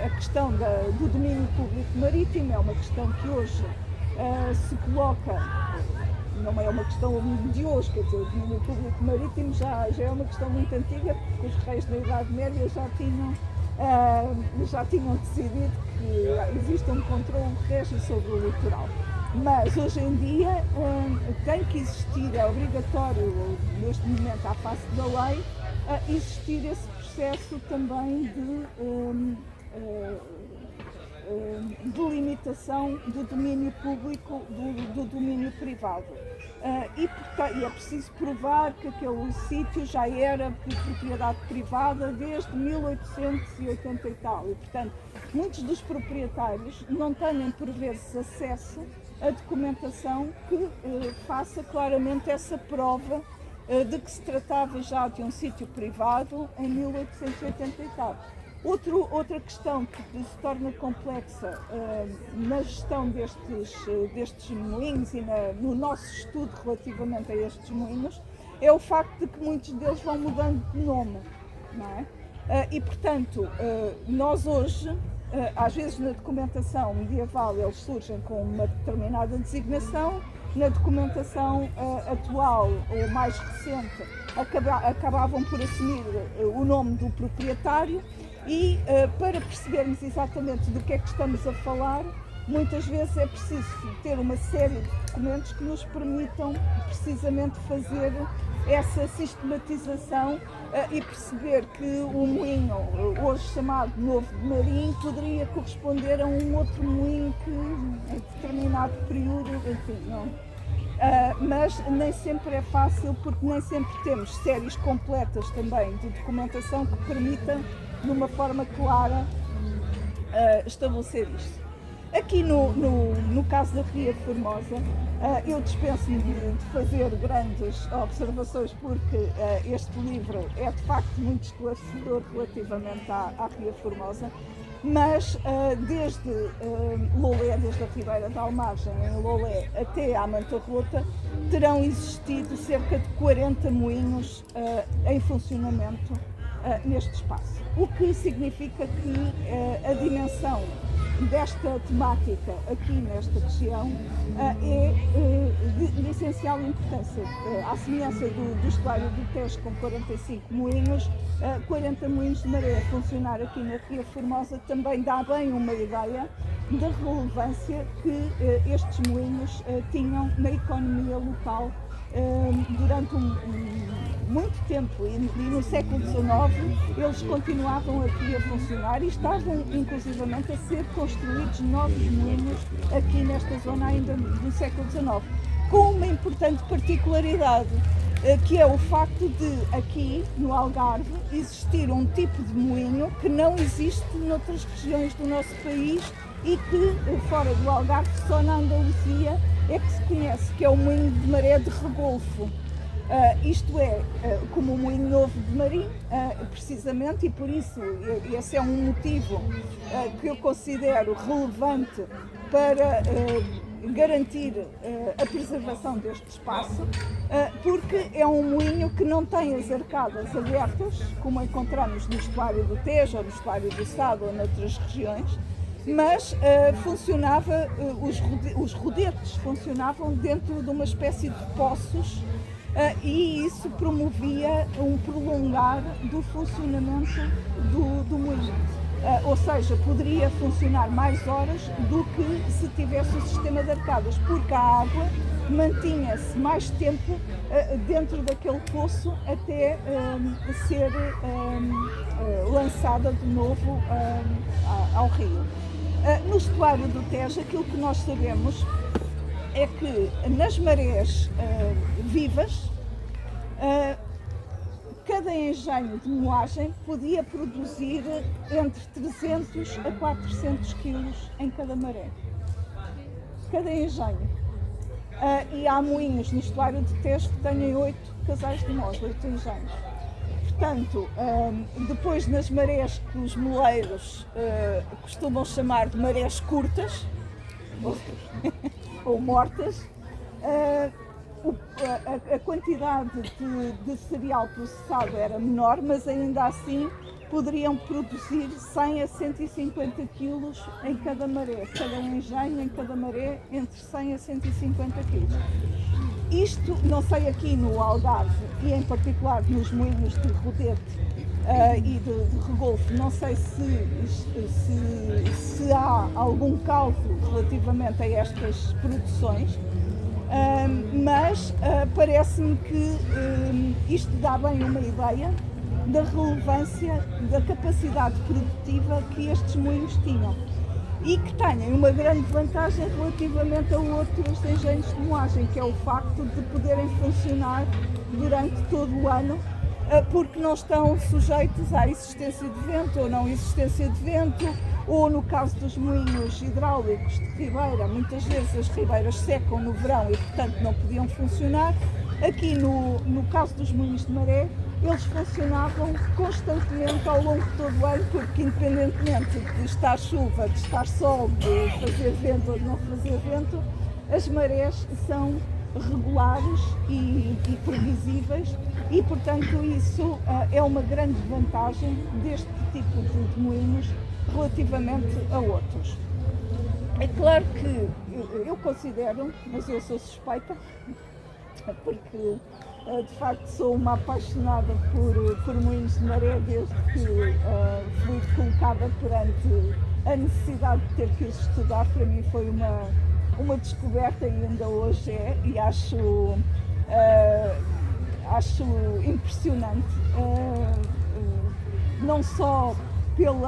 a questão do domínio público marítimo é uma questão que hoje se coloca, não é uma questão de hoje, quer dizer, o domínio público marítimo já é uma questão muito antiga, porque os reis da Idade Média já tinham decidido que existe um controle régio sobre o litoral. Mas hoje em dia tem que existir, é obrigatório neste momento à face da lei, existir esse processo também de delimitação do domínio público do domínio privado. E é preciso provar que aquele sítio já era de propriedade privada desde 1880 e tal. E, portanto, muitos dos proprietários não têm, por vezes, acesso a documentação que faça claramente essa prova de que se tratava já de um sítio privado em 1880 e tal. Outra questão que se torna complexa na gestão destes moinhos e no nosso estudo relativamente a estes moinhos é o facto de que muitos deles vão mudando de nome, não é? E, portanto, nós hoje, às vezes na documentação medieval eles surgem com uma determinada designação, na documentação atual ou mais recente acabavam por assumir o nome do proprietário e para percebermos exatamente do que é que estamos a falar, muitas vezes é preciso ter uma série de documentos que nos permitam precisamente fazer essa sistematização e perceber que o moinho, hoje chamado Novo de Marim, poderia corresponder a um outro moinho que em determinado período, enfim, não. Mas nem sempre é fácil, porque nem sempre temos séries completas também de documentação que permitam, de uma forma clara, estabelecer isto. Aqui no caso da Ria Formosa, eu dispenso-me de fazer grandes observações, porque este livro é de facto muito esclarecedor relativamente à Ria Formosa, mas desde Lolé, desde a Ribeira da Almagem, em Lolé, até à Manta Rota, terão existido cerca de 40 moinhos em funcionamento neste espaço. O que significa que a dimensão desta temática aqui nesta região é de essencial importância. À semelhança do estuário do Tejo com 45 moinhos, 40 moinhos de maré a funcionar aqui na Ria Formosa também dá bem uma ideia da relevância que estes moinhos tinham na economia local durante muito tempo, e no século XIX eles continuavam aqui a funcionar e estavam inclusivamente a ser construídos novos moinhos aqui nesta zona ainda do século XIX, com uma importante particularidade, que é o facto de aqui no Algarve existir um tipo de moinho que não existe noutras regiões do nosso país e que fora do Algarve, só na Andaluzia, é que se conhece, que é o moinho de maré de regolfo. Isto é, como o moinho novo de Marim, precisamente, e por isso esse é um motivo que eu considero relevante para garantir a preservação deste espaço, porque é um moinho que não tem as arcadas abertas, como encontramos no estuário do Tejo, ou no estuário do Sado, ou noutras regiões, mas funcionava, os rodetes funcionavam dentro de uma espécie de poços, e isso promovia um prolongar do funcionamento do moinho. Ou seja, poderia funcionar mais horas do que se tivesse o sistema de arcadas, porque a água mantinha-se mais tempo dentro daquele poço até ser lançada de novo ao rio. No estuário do Tejo, aquilo que nós sabemos é que nas marés vivas, cada engenho de moagem podia produzir entre 300 a 400 quilos em cada maré. Cada engenho. E há moinhos no estuário do Tejo que têm 8 casais de mós, 8 engenhos. Portanto, depois nas marés que os moleiros costumam chamar de marés curtas, ou mortas, a quantidade de cereal processado era menor, mas ainda assim poderiam produzir 100 a 150 quilos em cada maré, cada engenho em cada maré entre 100 a 150 quilos. Isto, não sei aqui no Algarve e em particular nos moinhos de rodete e de regolfo, não sei se há algum cálculo relativamente a estas produções, mas parece-me que isto dá bem uma ideia da relevância da capacidade produtiva que estes moinhos tinham e que têm uma grande vantagem relativamente a outros engenhos de moagem, que é o facto de poderem funcionar durante todo o ano, porque não estão sujeitos à existência de vento ou não existência de vento, ou no caso dos moinhos hidráulicos de ribeira, muitas vezes as ribeiras secam no verão e portanto não podiam funcionar. Aqui no caso dos moinhos de maré, eles funcionavam constantemente ao longo de todo o ano, porque independentemente de estar chuva, de estar sol, de fazer vento ou de não fazer vento, as marés são regulares e previsíveis e, portanto, isso é uma grande vantagem deste tipo de moinhos relativamente a outros. É claro que eu considero, mas eu sou suspeita, porque de facto sou uma apaixonada por moinhos de maré desde que fui colocada perante a necessidade de ter que os estudar. Para mim foi uma descoberta e ainda hoje é, e acho impressionante, não só pelos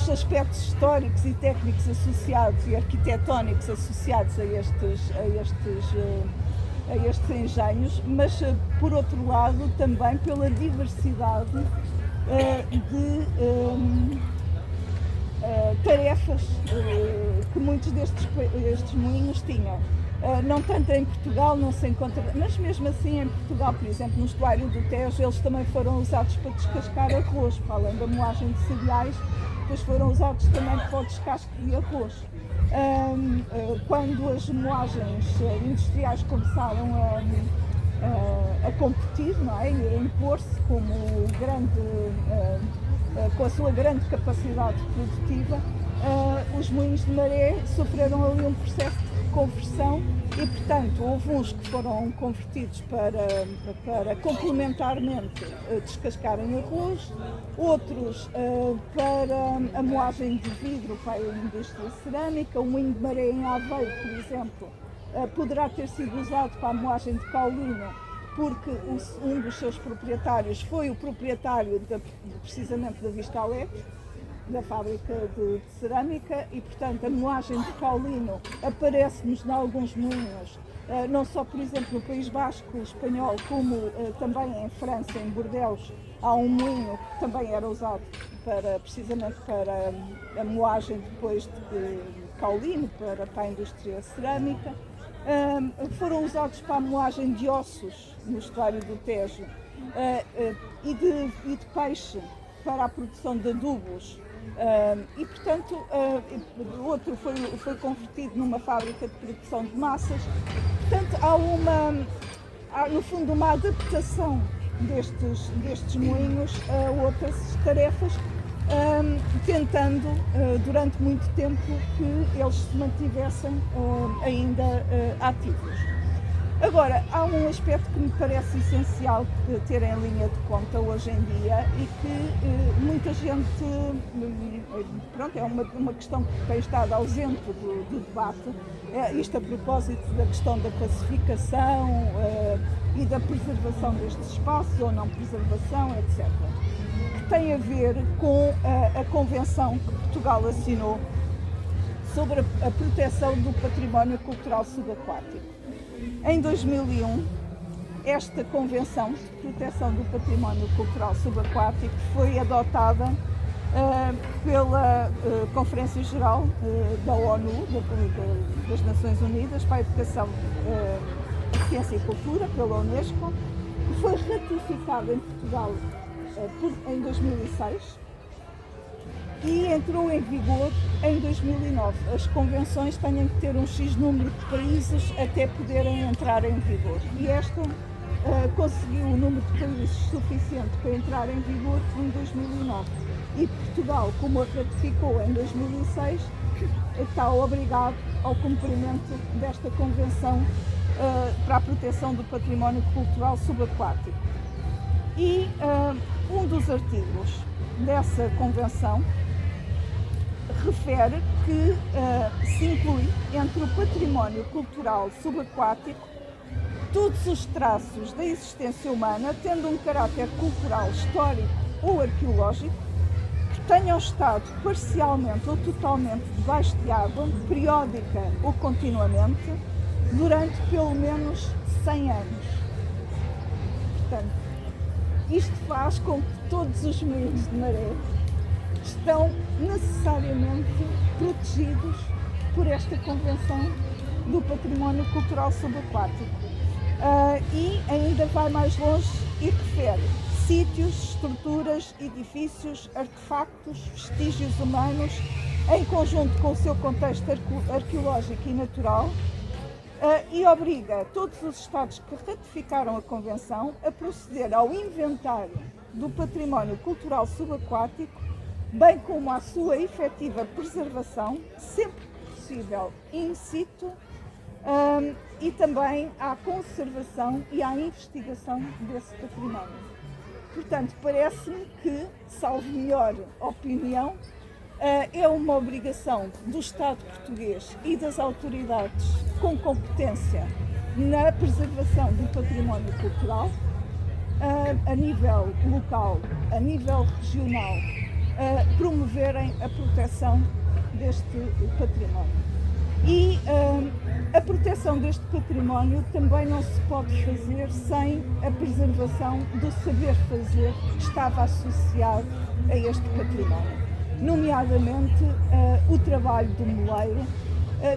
aspectos históricos e técnicos associados e arquitetónicos associados a estes engenhos, mas por outro lado também pela diversidade de tarefas que muitos destes moinhos tinham. Não tanto em Portugal, não se encontra, mas mesmo assim em Portugal, por exemplo, no estuário do Tejo, eles também foram usados para descascar arroz, para além da moagem de cereais, depois foram usados também para o descasque de arroz. Quando as moagens industriais começaram a competir, não é? E a impor-se com a sua grande capacidade produtiva, os moinhos de maré sofreram ali um processo de reconversão e, portanto, houve uns que foram convertidos para complementarmente descascarem arroz, outros para a moagem de vidro para a indústria cerâmica. O moinho de maré em Aveiro, por exemplo, poderá ter sido usado para a moagem de caolino, porque um dos seus proprietários foi o proprietário precisamente da Vista Alegre, da fábrica de cerâmica, e portanto a moagem de caolino aparece-nos em alguns moinhos, não só por exemplo no País Basco espanhol, como também em França, em Bordeaux, há um moinho que também era usado precisamente para a moagem depois de caolino, para a indústria cerâmica. Foram usados para a moagem de ossos no estuário do Tejo e de peixe para a produção de adubos. E portanto o outro foi convertido numa fábrica de produção de massas. Portanto há no fundo uma adaptação destes moinhos a outras tarefas, tentando durante muito tempo que eles se mantivessem ainda ativos. Agora, há um aspecto que me parece essencial ter em linha de conta hoje em dia e que muita gente, pronto, é uma questão que tem estado ausente do debate, isto a propósito da questão da classificação e da preservação destes espaços ou não preservação, etc. Que tem a ver com a convenção que Portugal assinou sobre a proteção do património cultural subaquático. Em 2001, esta Convenção de Proteção do Património Cultural Subaquático foi adotada pela Conferência Geral da ONU, das Nações Unidas, para a Educação, Ciência e Cultura, pela Unesco, que foi ratificada em Portugal em 2006 e entrou em vigor em 2009. As convenções têm que ter um X número de países até poderem entrar em vigor. E esta conseguiu o número de países suficiente para entrar em vigor em 2009. E Portugal, como a ratificou em 2006, está obrigado ao cumprimento desta Convenção para a proteção do património cultural subaquático. E um dos artigos dessa Convenção refere que se inclui entre o património cultural subaquático todos os traços da existência humana, tendo um caráter cultural, histórico ou arqueológico, que tenham estado parcialmente ou totalmente debaixo de água, periódica ou continuamente, durante pelo menos 100 anos. Portanto, isto faz com que todos os meios de maré estão necessariamente protegidos por esta Convenção do Património Cultural Subaquático. E ainda vai mais longe e refere sítios, estruturas, edifícios, artefactos, vestígios humanos, em conjunto com o seu contexto arqueológico e natural, e obriga todos os Estados que ratificaram a Convenção a proceder ao inventário do património cultural subaquático, bem como à sua efetiva preservação, sempre que possível in situ, e também à conservação e à investigação desse património. Portanto, parece-me que, salvo melhor opinião, é uma obrigação do Estado português e das autoridades com competência na preservação do património cultural, a nível local, a nível regional, promoverem a proteção deste património. E a proteção deste património também não se pode fazer sem a preservação do saber fazer que estava associado a este património, nomeadamente o trabalho do moleiro,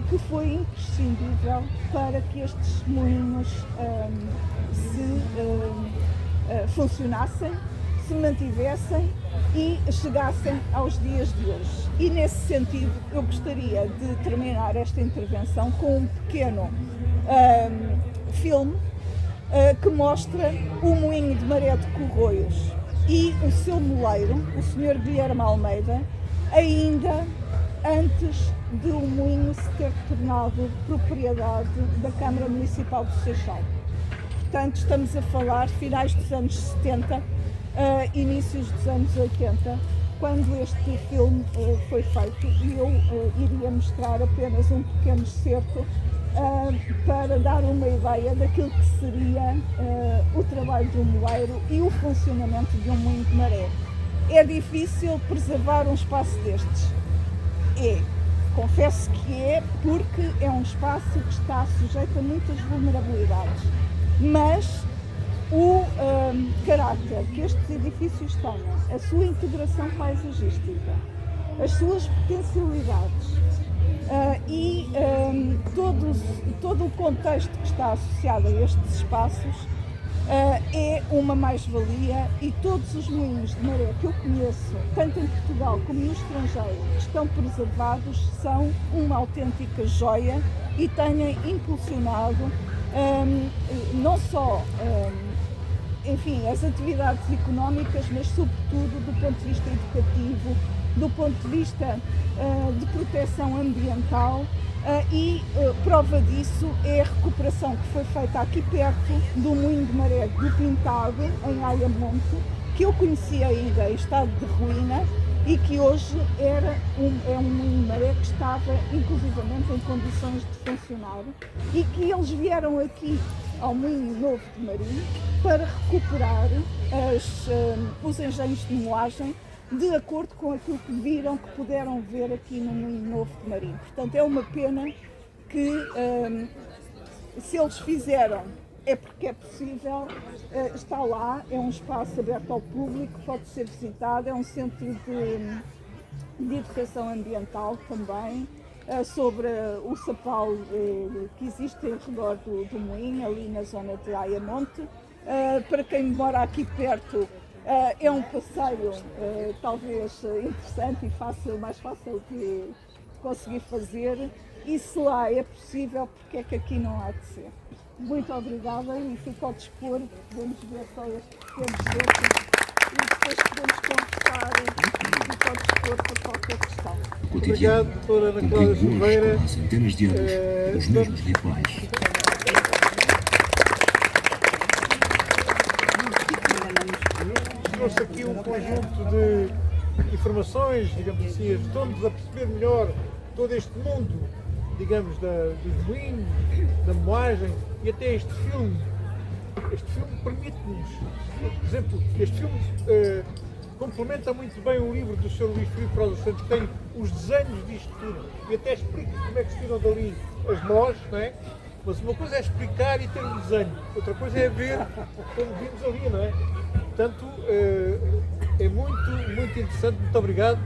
que foi imprescindível para que estes moinhos funcionassem, se mantivessem e chegassem aos dias de hoje. E nesse sentido eu gostaria de terminar esta intervenção com um pequeno filme que mostra o moinho de Maré de Corroios e o seu moleiro, o Sr. Guilherme Almeida, ainda antes de o moinho se ter tornado propriedade da Câmara Municipal de Seixal. Portanto, estamos a falar finais dos anos 70, inícios dos anos 80, quando este filme foi feito, e eu iria mostrar apenas um pequeno excerto para dar uma ideia daquilo que seria o trabalho de um moleiro e o funcionamento de um moinho de maré. É difícil preservar um espaço destes. Confesso que é, porque é um espaço que está sujeito a muitas vulnerabilidades. Mas o caráter que estes edifícios têm, a sua integração paisagística, as suas potencialidades e todo o contexto que está associado a estes espaços é uma mais-valia, e todos os moinhos de maré que eu conheço, tanto em Portugal como no estrangeiro, que estão preservados, são uma autêntica joia e têm impulsionado não só enfim, as atividades económicas, mas sobretudo do ponto de vista educativo, do ponto de vista de proteção ambiental, e prova disso é a recuperação que foi feita aqui perto do moinho de maré do Pintado, em Ayamonte, que eu conhecia ainda em estado de ruína e que hoje é um moinho de maré que estava inclusivamente em condições de funcionar, e que eles vieram aqui ao Moinho Novo de Marim para recuperar os engenhos de moagem de acordo com aquilo que viram, que puderam ver aqui no Moinho Novo de Marim. Portanto, é uma pena que, se eles fizeram, é porque é possível, está lá, é um espaço aberto ao público, pode ser visitado, é um centro de educação ambiental também, sobre o sapal que existe em redor do moinho, ali na zona de Ayamonte. Para quem mora aqui perto, é um passeio talvez interessante e mais fácil de conseguir fazer, e se lá é possível, porque é que aqui não há de ser? Muito obrigada, e fico ao dispor, podemos ver só este pequeno exemplo e depois podemos conversar, e fico ao dispor para qualquer questão. Obrigado, doutora Ana Cláudia Silveira. Há centenas de anos, os mesmos rituais. Trouxe aqui um conjunto de informações, digamos assim, ajudou-nos a perceber melhor todo este mundo, digamos, dos moinhos, da moagem, e até este filme. Este filme permite-nos, por exemplo, este filme complementa muito bem o livro do Sr. Luís Filipe Rosa Santos, que tem os desenhos disto tudo, e até explica como é que se tiram dali as nós, não é? Mas uma coisa é explicar e ter um desenho, outra coisa é ver como vimos ali, não é? Portanto, é muito interessante. Muito obrigado,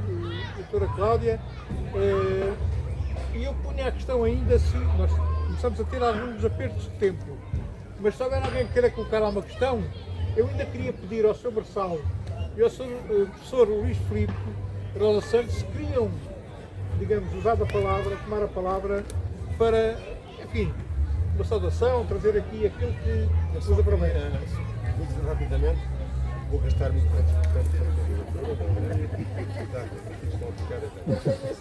doutora Cláudia. E eu punha a questão ainda, se nós começamos a ter alguns apertos de tempo, mas se houver alguém que queira colocar lá uma questão, eu ainda queria pedir ao Sr. Marçal e ao Sr. Professor Luís Filipe Rosa Santos se queriam, digamos, usar a palavra, tomar a palavra para, enfim, uma saudação, trazer aqui aquilo que nos aproveita. Muito rapidamente, vou gastar muito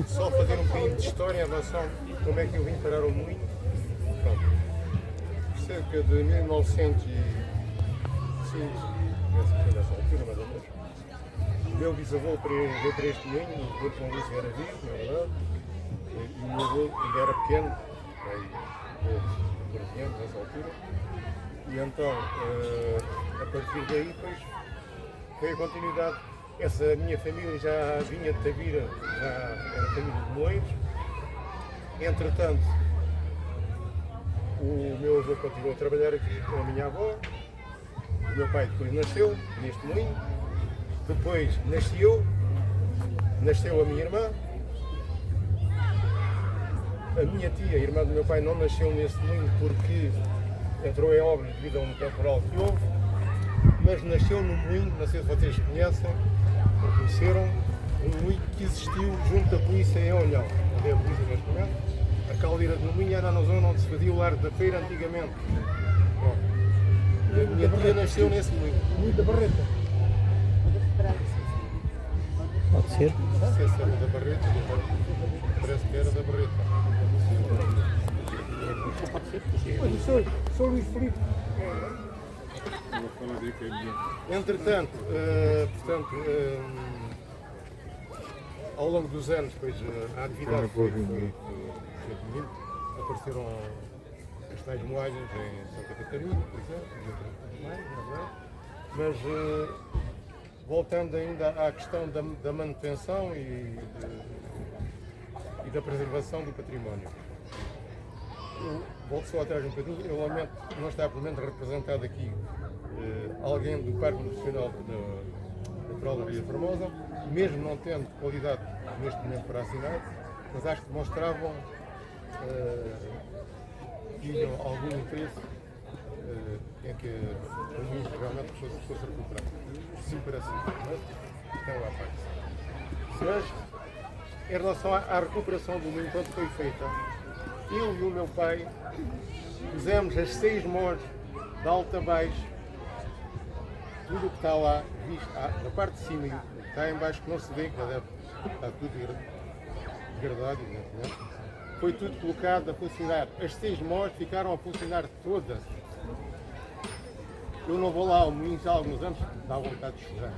só fazer um bocadinho de história em relação a como é que eu vim parar o moinho. Pronto. Cerca de 1905, nessa altura mais ou menos, o meu bisavô veio para este moinho, o Dr. João Luís era vivo, na verdade, e o meu avô ainda era pequeno, aí, 14 anos nessa altura, e então, a partir daí, depois, foi a continuidade. Essa minha família já vinha de Tavira, já era família de moinhos. Entretanto, o meu avô continuou a trabalhar aqui com a minha avó. O meu pai depois nasceu neste moinho. Depois nasceu a minha irmã. A minha tia, a irmã do meu pai, não nasceu nesse moinho porque entrou em obras devido a um temporal que houve, mas nasceu no moinho, não sei se vocês conhecem, ou conheceram, um moinho que existiu junto da polícia em Olhão, onde é a polícia neste momento. A caldeira do moinho era na zona onde se fazia o largo da feira antigamente. Bom, e a minha tia nasceu nesse moinho. Moinho da Barreta. Pode ser? Não sei se era da Barreta, parece que era da Barreta. Pois, o Sr. Luís Filipe. Entretanto, ao longo dos anos, pois, a atividade foi diminuindo, apareceram as tais moagens em Santa Catarina, por exemplo, e outras mais, não é? Mas voltando ainda à questão da manutenção e da preservação do património. Eu volto só atrás um bocadinho, eu lamento não estar pelo menos representado aqui alguém do Parque Nacional Natural da Ria Formosa, mesmo não tendo qualidade neste momento para assinar, mas acho que demonstravam tinham algum interesse em que o mundo realmente fosse recuperado. Sim, parece mas então à parte. Mas em relação à recuperação do mundo, quando foi feita, eu e o meu pai pusemos as 6 mós de alto a baixo, tudo o que está lá, visto na parte de cima e o que está em baixo que não se vê, que já deve estar tudo degradado, evidentemente. Foi tudo colocado a funcionar. As 6 mós ficaram a funcionar todas. Eu não vou lá ao moinho já há alguns anos, dá vontade de chorar.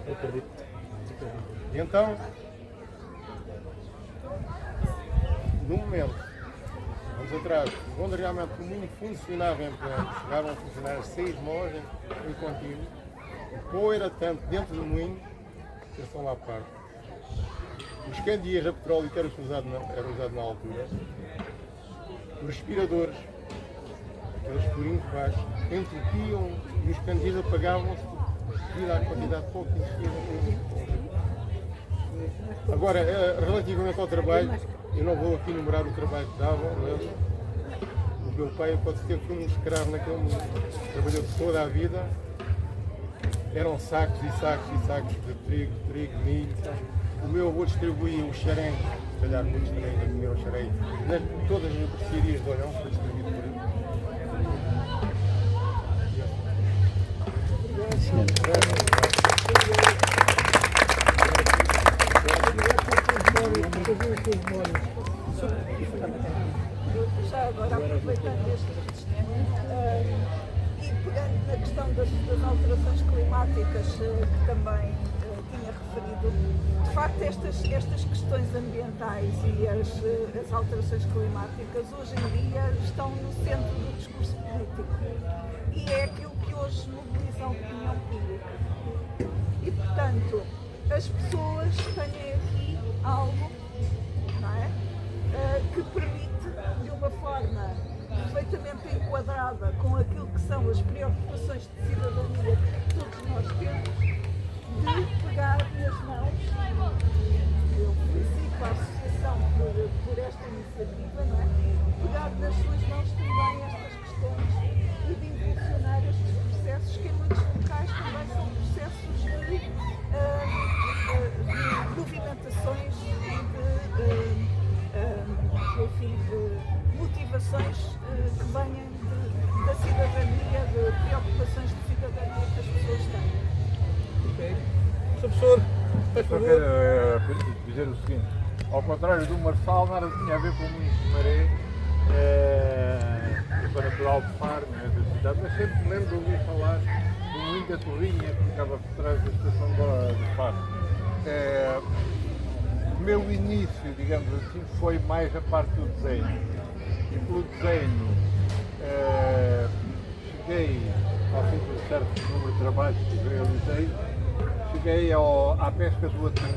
Eu acredito. E então, no momento, anos atrás, quando realmente o moinho funcionava em pleno, chegaram a funcionar as 6 mós em contínuo, o pó era tanto dentro do moinho, que eles estão lá à parte. Os candeeiros a petróleo que eram usados na altura, os respiradores, aqueles furinhos baixos, entupiam e os candeeiros apagavam-se devido à quantidade de pó que existia. Agora, relativamente ao trabalho, eu não vou aqui enumerar o trabalho que davam, mas o meu pai pode ser que foi um escravo naquele mundo, trabalhou toda a vida, eram sacos e sacos e sacos de trigo, milho. O meu avô distribuía o xarém, se calhar muitos também ainda comeram xarém, todas as mercearias de Olhão foi distribuído por ele. Já agora, aproveitando este e pegando na questão das alterações climáticas que também tinha referido, de facto estas questões ambientais e as alterações climáticas hoje em dia estão no centro do discurso político e é aquilo que hoje mobiliza a opinião pública. E portanto, as pessoas têm aqui algo, não é? Que permite, de uma forma perfeitamente enquadrada com aquilo que são as preocupações de cidadania que todos nós temos, de pegar nas mãos. Eu felicito a Associação por esta iniciativa, não é? Pegar nas suas mãos também estas questões e de impulsionar estes processos que em muitos locais também são processos de movimentações e de motivações que venham da cidadania, de preocupações de cidadania que as pessoas têm. Ok. Sr. Professor, faz Só favor. quero dizer o seguinte, ao contrário do Marçal, nada tinha a ver com o Moinho de Maré, sou natural de Faro, não é da cidade, mas sempre me lembro de ouvir falar do Moinho da Torrinha, que ficava por trás da estação de Faro. O meu início, digamos assim, foi mais a parte do desenho. E pelo desenho, cheguei ao fim de um certo número de trabalhos que realizei, cheguei à pesca do atum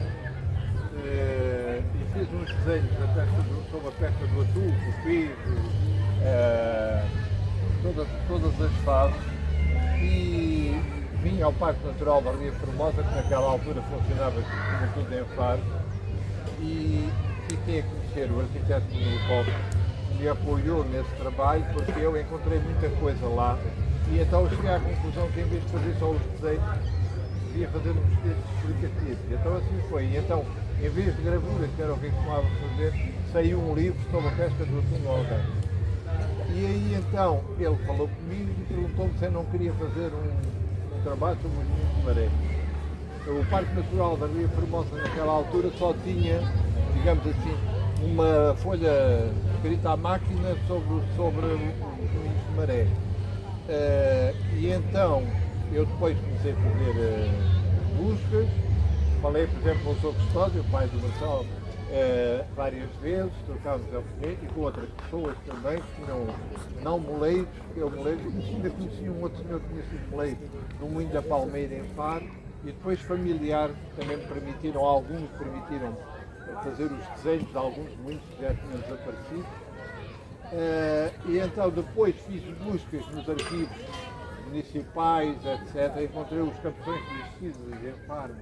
e fiz uns desenhos sobre a pesca do atum, o piso, todas as fases, e vim ao Parque Natural da Ria Formosa, que naquela altura funcionava como tudo em Faro, e fiquei a conhecer o arquiteto do local que me apoiou nesse trabalho, porque eu encontrei muita coisa lá, e então cheguei à conclusão que em vez de fazer só os desenhos, devia fazer uns textos explicativos. E então assim foi. E então, em vez de gravuras, que era o que eu costumava fazer, saiu um livro sobre a pesca do atum no Algarve. E aí então ele falou comigo e perguntou-me se eu não queria fazer um trabalho sobre os moinhos de maré. O Parque Natural da Ria Formosa naquela altura só tinha, digamos assim, uma folha escrita à máquina sobre os moinhos de maré. E então eu depois comecei a fazer buscas, falei por exemplo com o Sr. Custódio, o pai do Marçal, várias vezes, trocámos alfinete e com outras pessoas também que tinham, não moleiros, eu moleiros, ainda conheci um outro senhor que tinha sido moleiro, no Moinho da Palmeira em Faro, e depois familiares também me permitiram, alguns permitiram fazer os desenhos de alguns moinhos que já tinham desaparecido. E então depois fiz buscas nos arquivos municipais, etc. Encontrei os campeões de em Faro,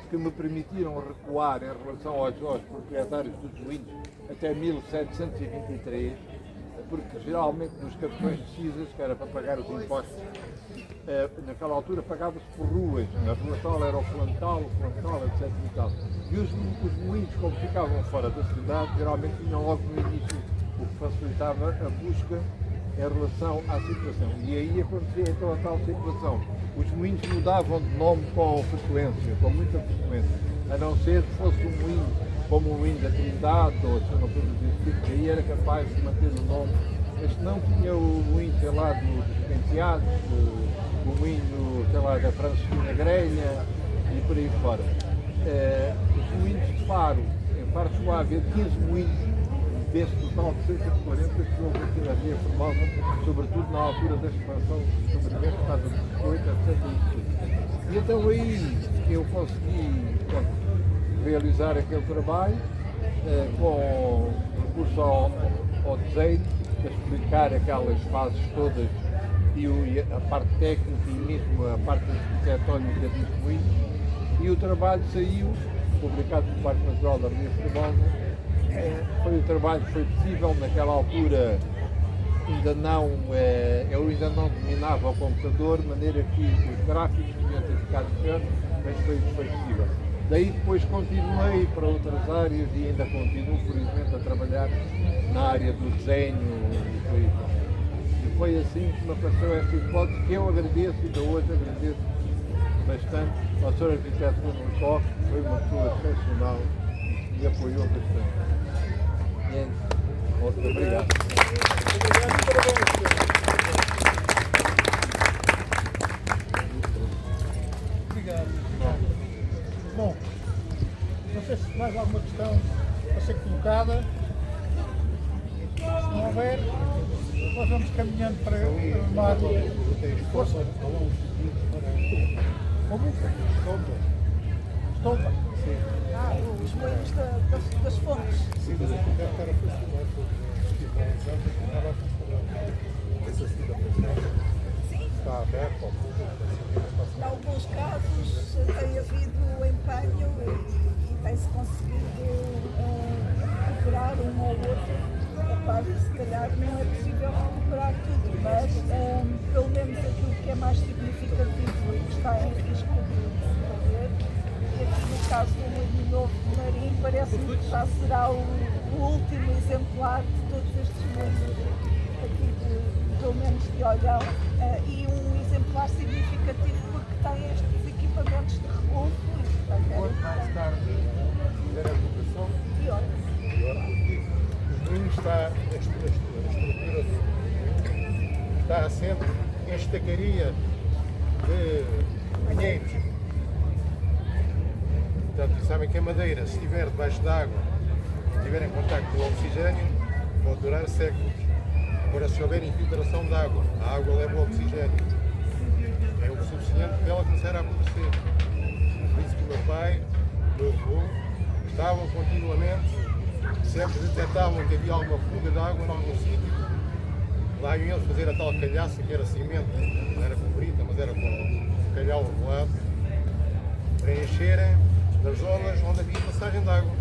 que me permitiram recuar em relação aos proprietários dos moinhos até 1723, porque geralmente nos campeões de cisas, que era para pagar os impostos, naquela altura pagava-se por ruas, a rua tal era o flantal, etc. E tal. E os moinhos, como ficavam fora da cidade, geralmente tinham logo no início, o que facilitava a busca em relação à situação. E aí acontecia então a tal situação. Os moinhos mudavam de nome com frequência, com muita frequência, a não ser que fosse um moinho como o moinho da Trindade ou assim, uma coisa desse tipo, que aí era capaz de manter o nome. Mas não tinha o moinho, sei lá, dos Penteados, o moinho, sei lá, da Franciscina Grelha e por aí fora. Os moinhos de Faro, em Faro chegou a haver 15 moinhos, desse total de cerca de 40 que houve aqui na Ria Formosa, sobretudo na altura da expansão do sobrevivente, por causa dos biscoitos, etc. E então aí eu consegui, portanto, realizar aquele trabalho com recurso ao desenho, a explicar aquelas fases todas e a parte técnica e mesmo a parte arquitetónica dos moinhos. E o trabalho saiu, publicado no Parque Natural da Ria Formosa. Foi o trabalho que foi possível, naquela altura eu ainda não dominava o computador, de maneira que os gráficos podiam ter ficado melhor, mas foi possível. Daí depois continuei para outras áreas e ainda continuo, felizmente, a trabalhar na área do desenho e foi assim que me apareceu esta hipótese, que eu agradeço e ainda hoje agradeço bastante ao Sr. Arquiteto Nuno Coque, que foi uma pessoa excepcional e me apoiou bastante. Muito obrigado. Obrigado. Bom, não sei se mais alguma questão a ser colocada. Se não houver, nós vamos caminhando para uma área. Força. Como? Estompa. Os moinhos das fontes. Sim, mas deve estar a funcionar estava a funcionar. Essa situação está aberta ao público. Em alguns casos tem havido empenho e tem-se conseguido recuperar um ou outro. Claro, se calhar não é possível recuperar tudo, mas pelo menos aquilo que é mais significativo e que está em risco de se perder. E aqui no caso do Moinho Novo de Marim, parece-me que já será o último exemplar de todos estes moinhos aqui, pelo menos de Olhão, e um exemplar significativo porque tem estes equipamentos de relevo e, portanto, Mais tarde, fizer a votação, pior. o moinho está, a estrutura está assente em estacaria de pinheiros. Portanto, sabem que a madeira, se estiver debaixo d'água, se estiver em contacto com o oxigênio, pode durar séculos. Agora, se houver infiltração de água, a água leva o oxigênio. É o suficiente para ela começar a apodrecer. Por isso que o meu pai, o meu avô, estavam continuamente, sempre detectavam que havia alguma fuga de água em algum sítio. Lá iam eles fazer a tal calhaça, que era cimento, não era com brita, mas era com calhau revelado, para encherem das zonas onde havia passagem de água.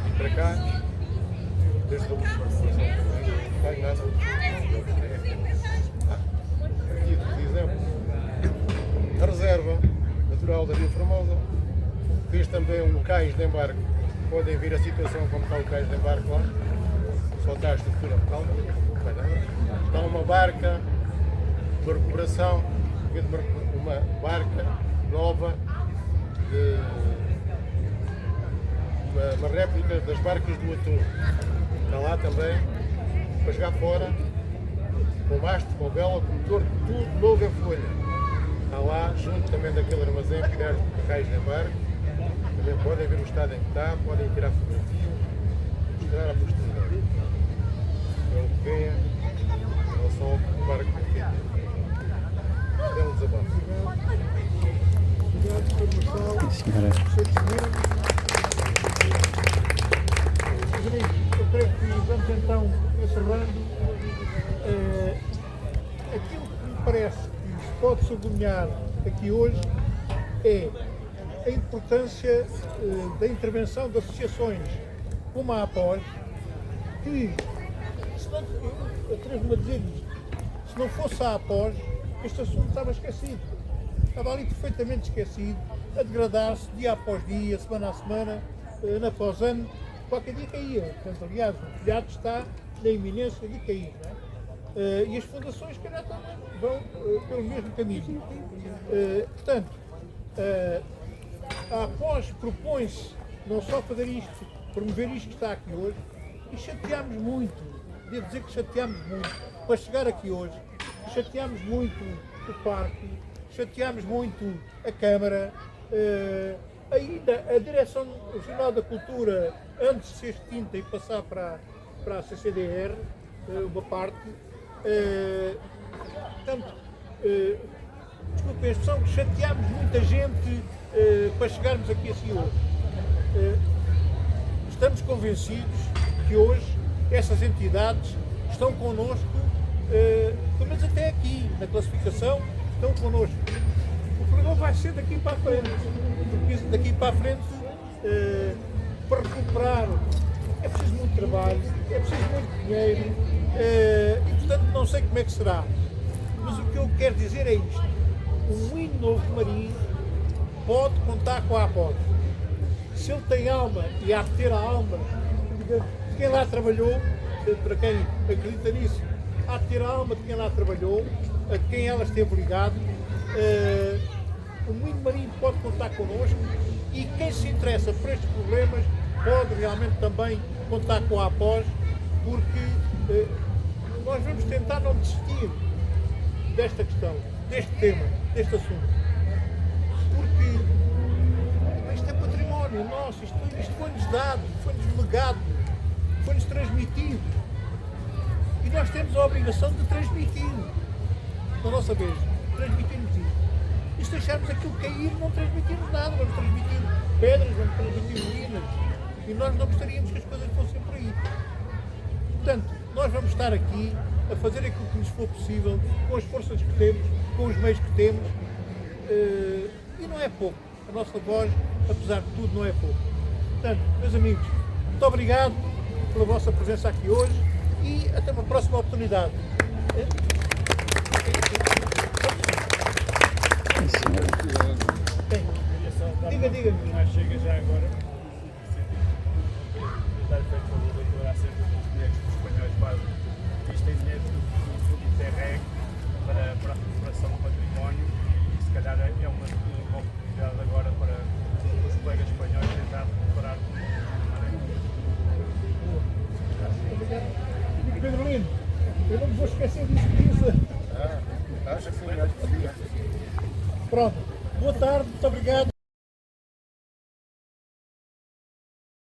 E para cá, desde a população também, não tem nada. Aqui, por exemplo, a reserva natural da Ria Formosa fez também um cais de embarque. Podem ver a situação como está o cais de embarque lá. Só está a estrutura calma. Está uma barca, uma recuperação, uma barca nova, uma réplica das barcas do Atum. Está lá também, para jogar fora, com mastro, com vela, com motor, tudo novo em folha. Está lá, junto também daquele armazém que deram cais de embarque, Também podem ver o estado em que está, podem tirar fotografias, mostrar à posteridade. É o que venha em relação ao que o barco tem. É um desabafo. Obrigado, Sr. Marcelo. Senhora. Meus amigos, eu creio que vamos então encerrando. Aquilo que me parece que se pode sublinhar aqui hoje é a importância da intervenção de associações como a APOS, que, se não, eu atrevo-me a dizer isto, se não fosse a APOS, este assunto estava esquecido. Estava ali perfeitamente esquecido, a degradar-se dia após dia, semana a semana, ano após ano, qualquer dia caía. Portanto, aliás, o telhado está na iminência de cair. Não é? E as fundações, se calhar, também vão pelo mesmo caminho. Portanto, a APOS propõe-se não só fazer isto, promover isto que está aqui hoje, e chateámos muito, devo dizer que chateámos muito, para chegar aqui hoje, chateámos muito o parque, chateámos muito a Câmara, ainda a Direção Regional da Cultura, antes de ser extinta e passar para a CCDR, uma parte. Portanto, desculpem a expressão, chateámos muita gente para chegarmos aqui assim hoje. Estamos convencidos que hoje essas entidades estão connosco, pelo menos até aqui, na classificação, estão connosco. O problema vai ser daqui para a frente, porque daqui para a frente, para recuperar, é preciso muito trabalho, é preciso muito dinheiro, e portanto não sei como é que será. Mas o que eu quero dizer é isto: o Moinho Novo de Marim pode contar com a APOS. Se ele tem alma, e há de ter a alma de quem lá trabalhou, para quem acredita nisso, há de ter a alma de quem lá trabalhou, a quem ela esteve ligado. O Moinho de Marim pode contar connosco, e quem se interessa por estes problemas pode realmente também contar com a APOS, porque nós vamos tentar não desistir desta questão, deste tema, deste assunto, porque isto é património nosso, isto foi-nos dado, foi-nos legado, foi-nos transmitido, e nós temos a obrigação de transmitir, na nossa vez, transmitirmos isto. E se deixarmos aquilo cair, não transmitimos nada, vamos transmitir pedras, vamos transmitir ruínas, e nós não gostaríamos que as coisas fossem por aí. Portanto, nós vamos estar aqui a fazer aquilo que nos for possível, com as forças que temos, com os meios que temos, e não é pouco. A nossa voz, apesar de tudo, não é pouco. Portanto, meus amigos, muito obrigado pela vossa presença aqui hoje e até uma próxima oportunidade. Diga-me. Mas chega já agora. Dar feito pelo doutor acerca dos dinheiros que os espanhóis fazem. Isto é dinheiro do Interreg para a recuperação do património, e se calhar é uma oportunidade agora para os colegas espanhóis tentar recuperar. Pedro Lindo, eu não me vou esquecer disso que disse. Acho que sim, acho que sim. Pronto, boa tarde, muito obrigado.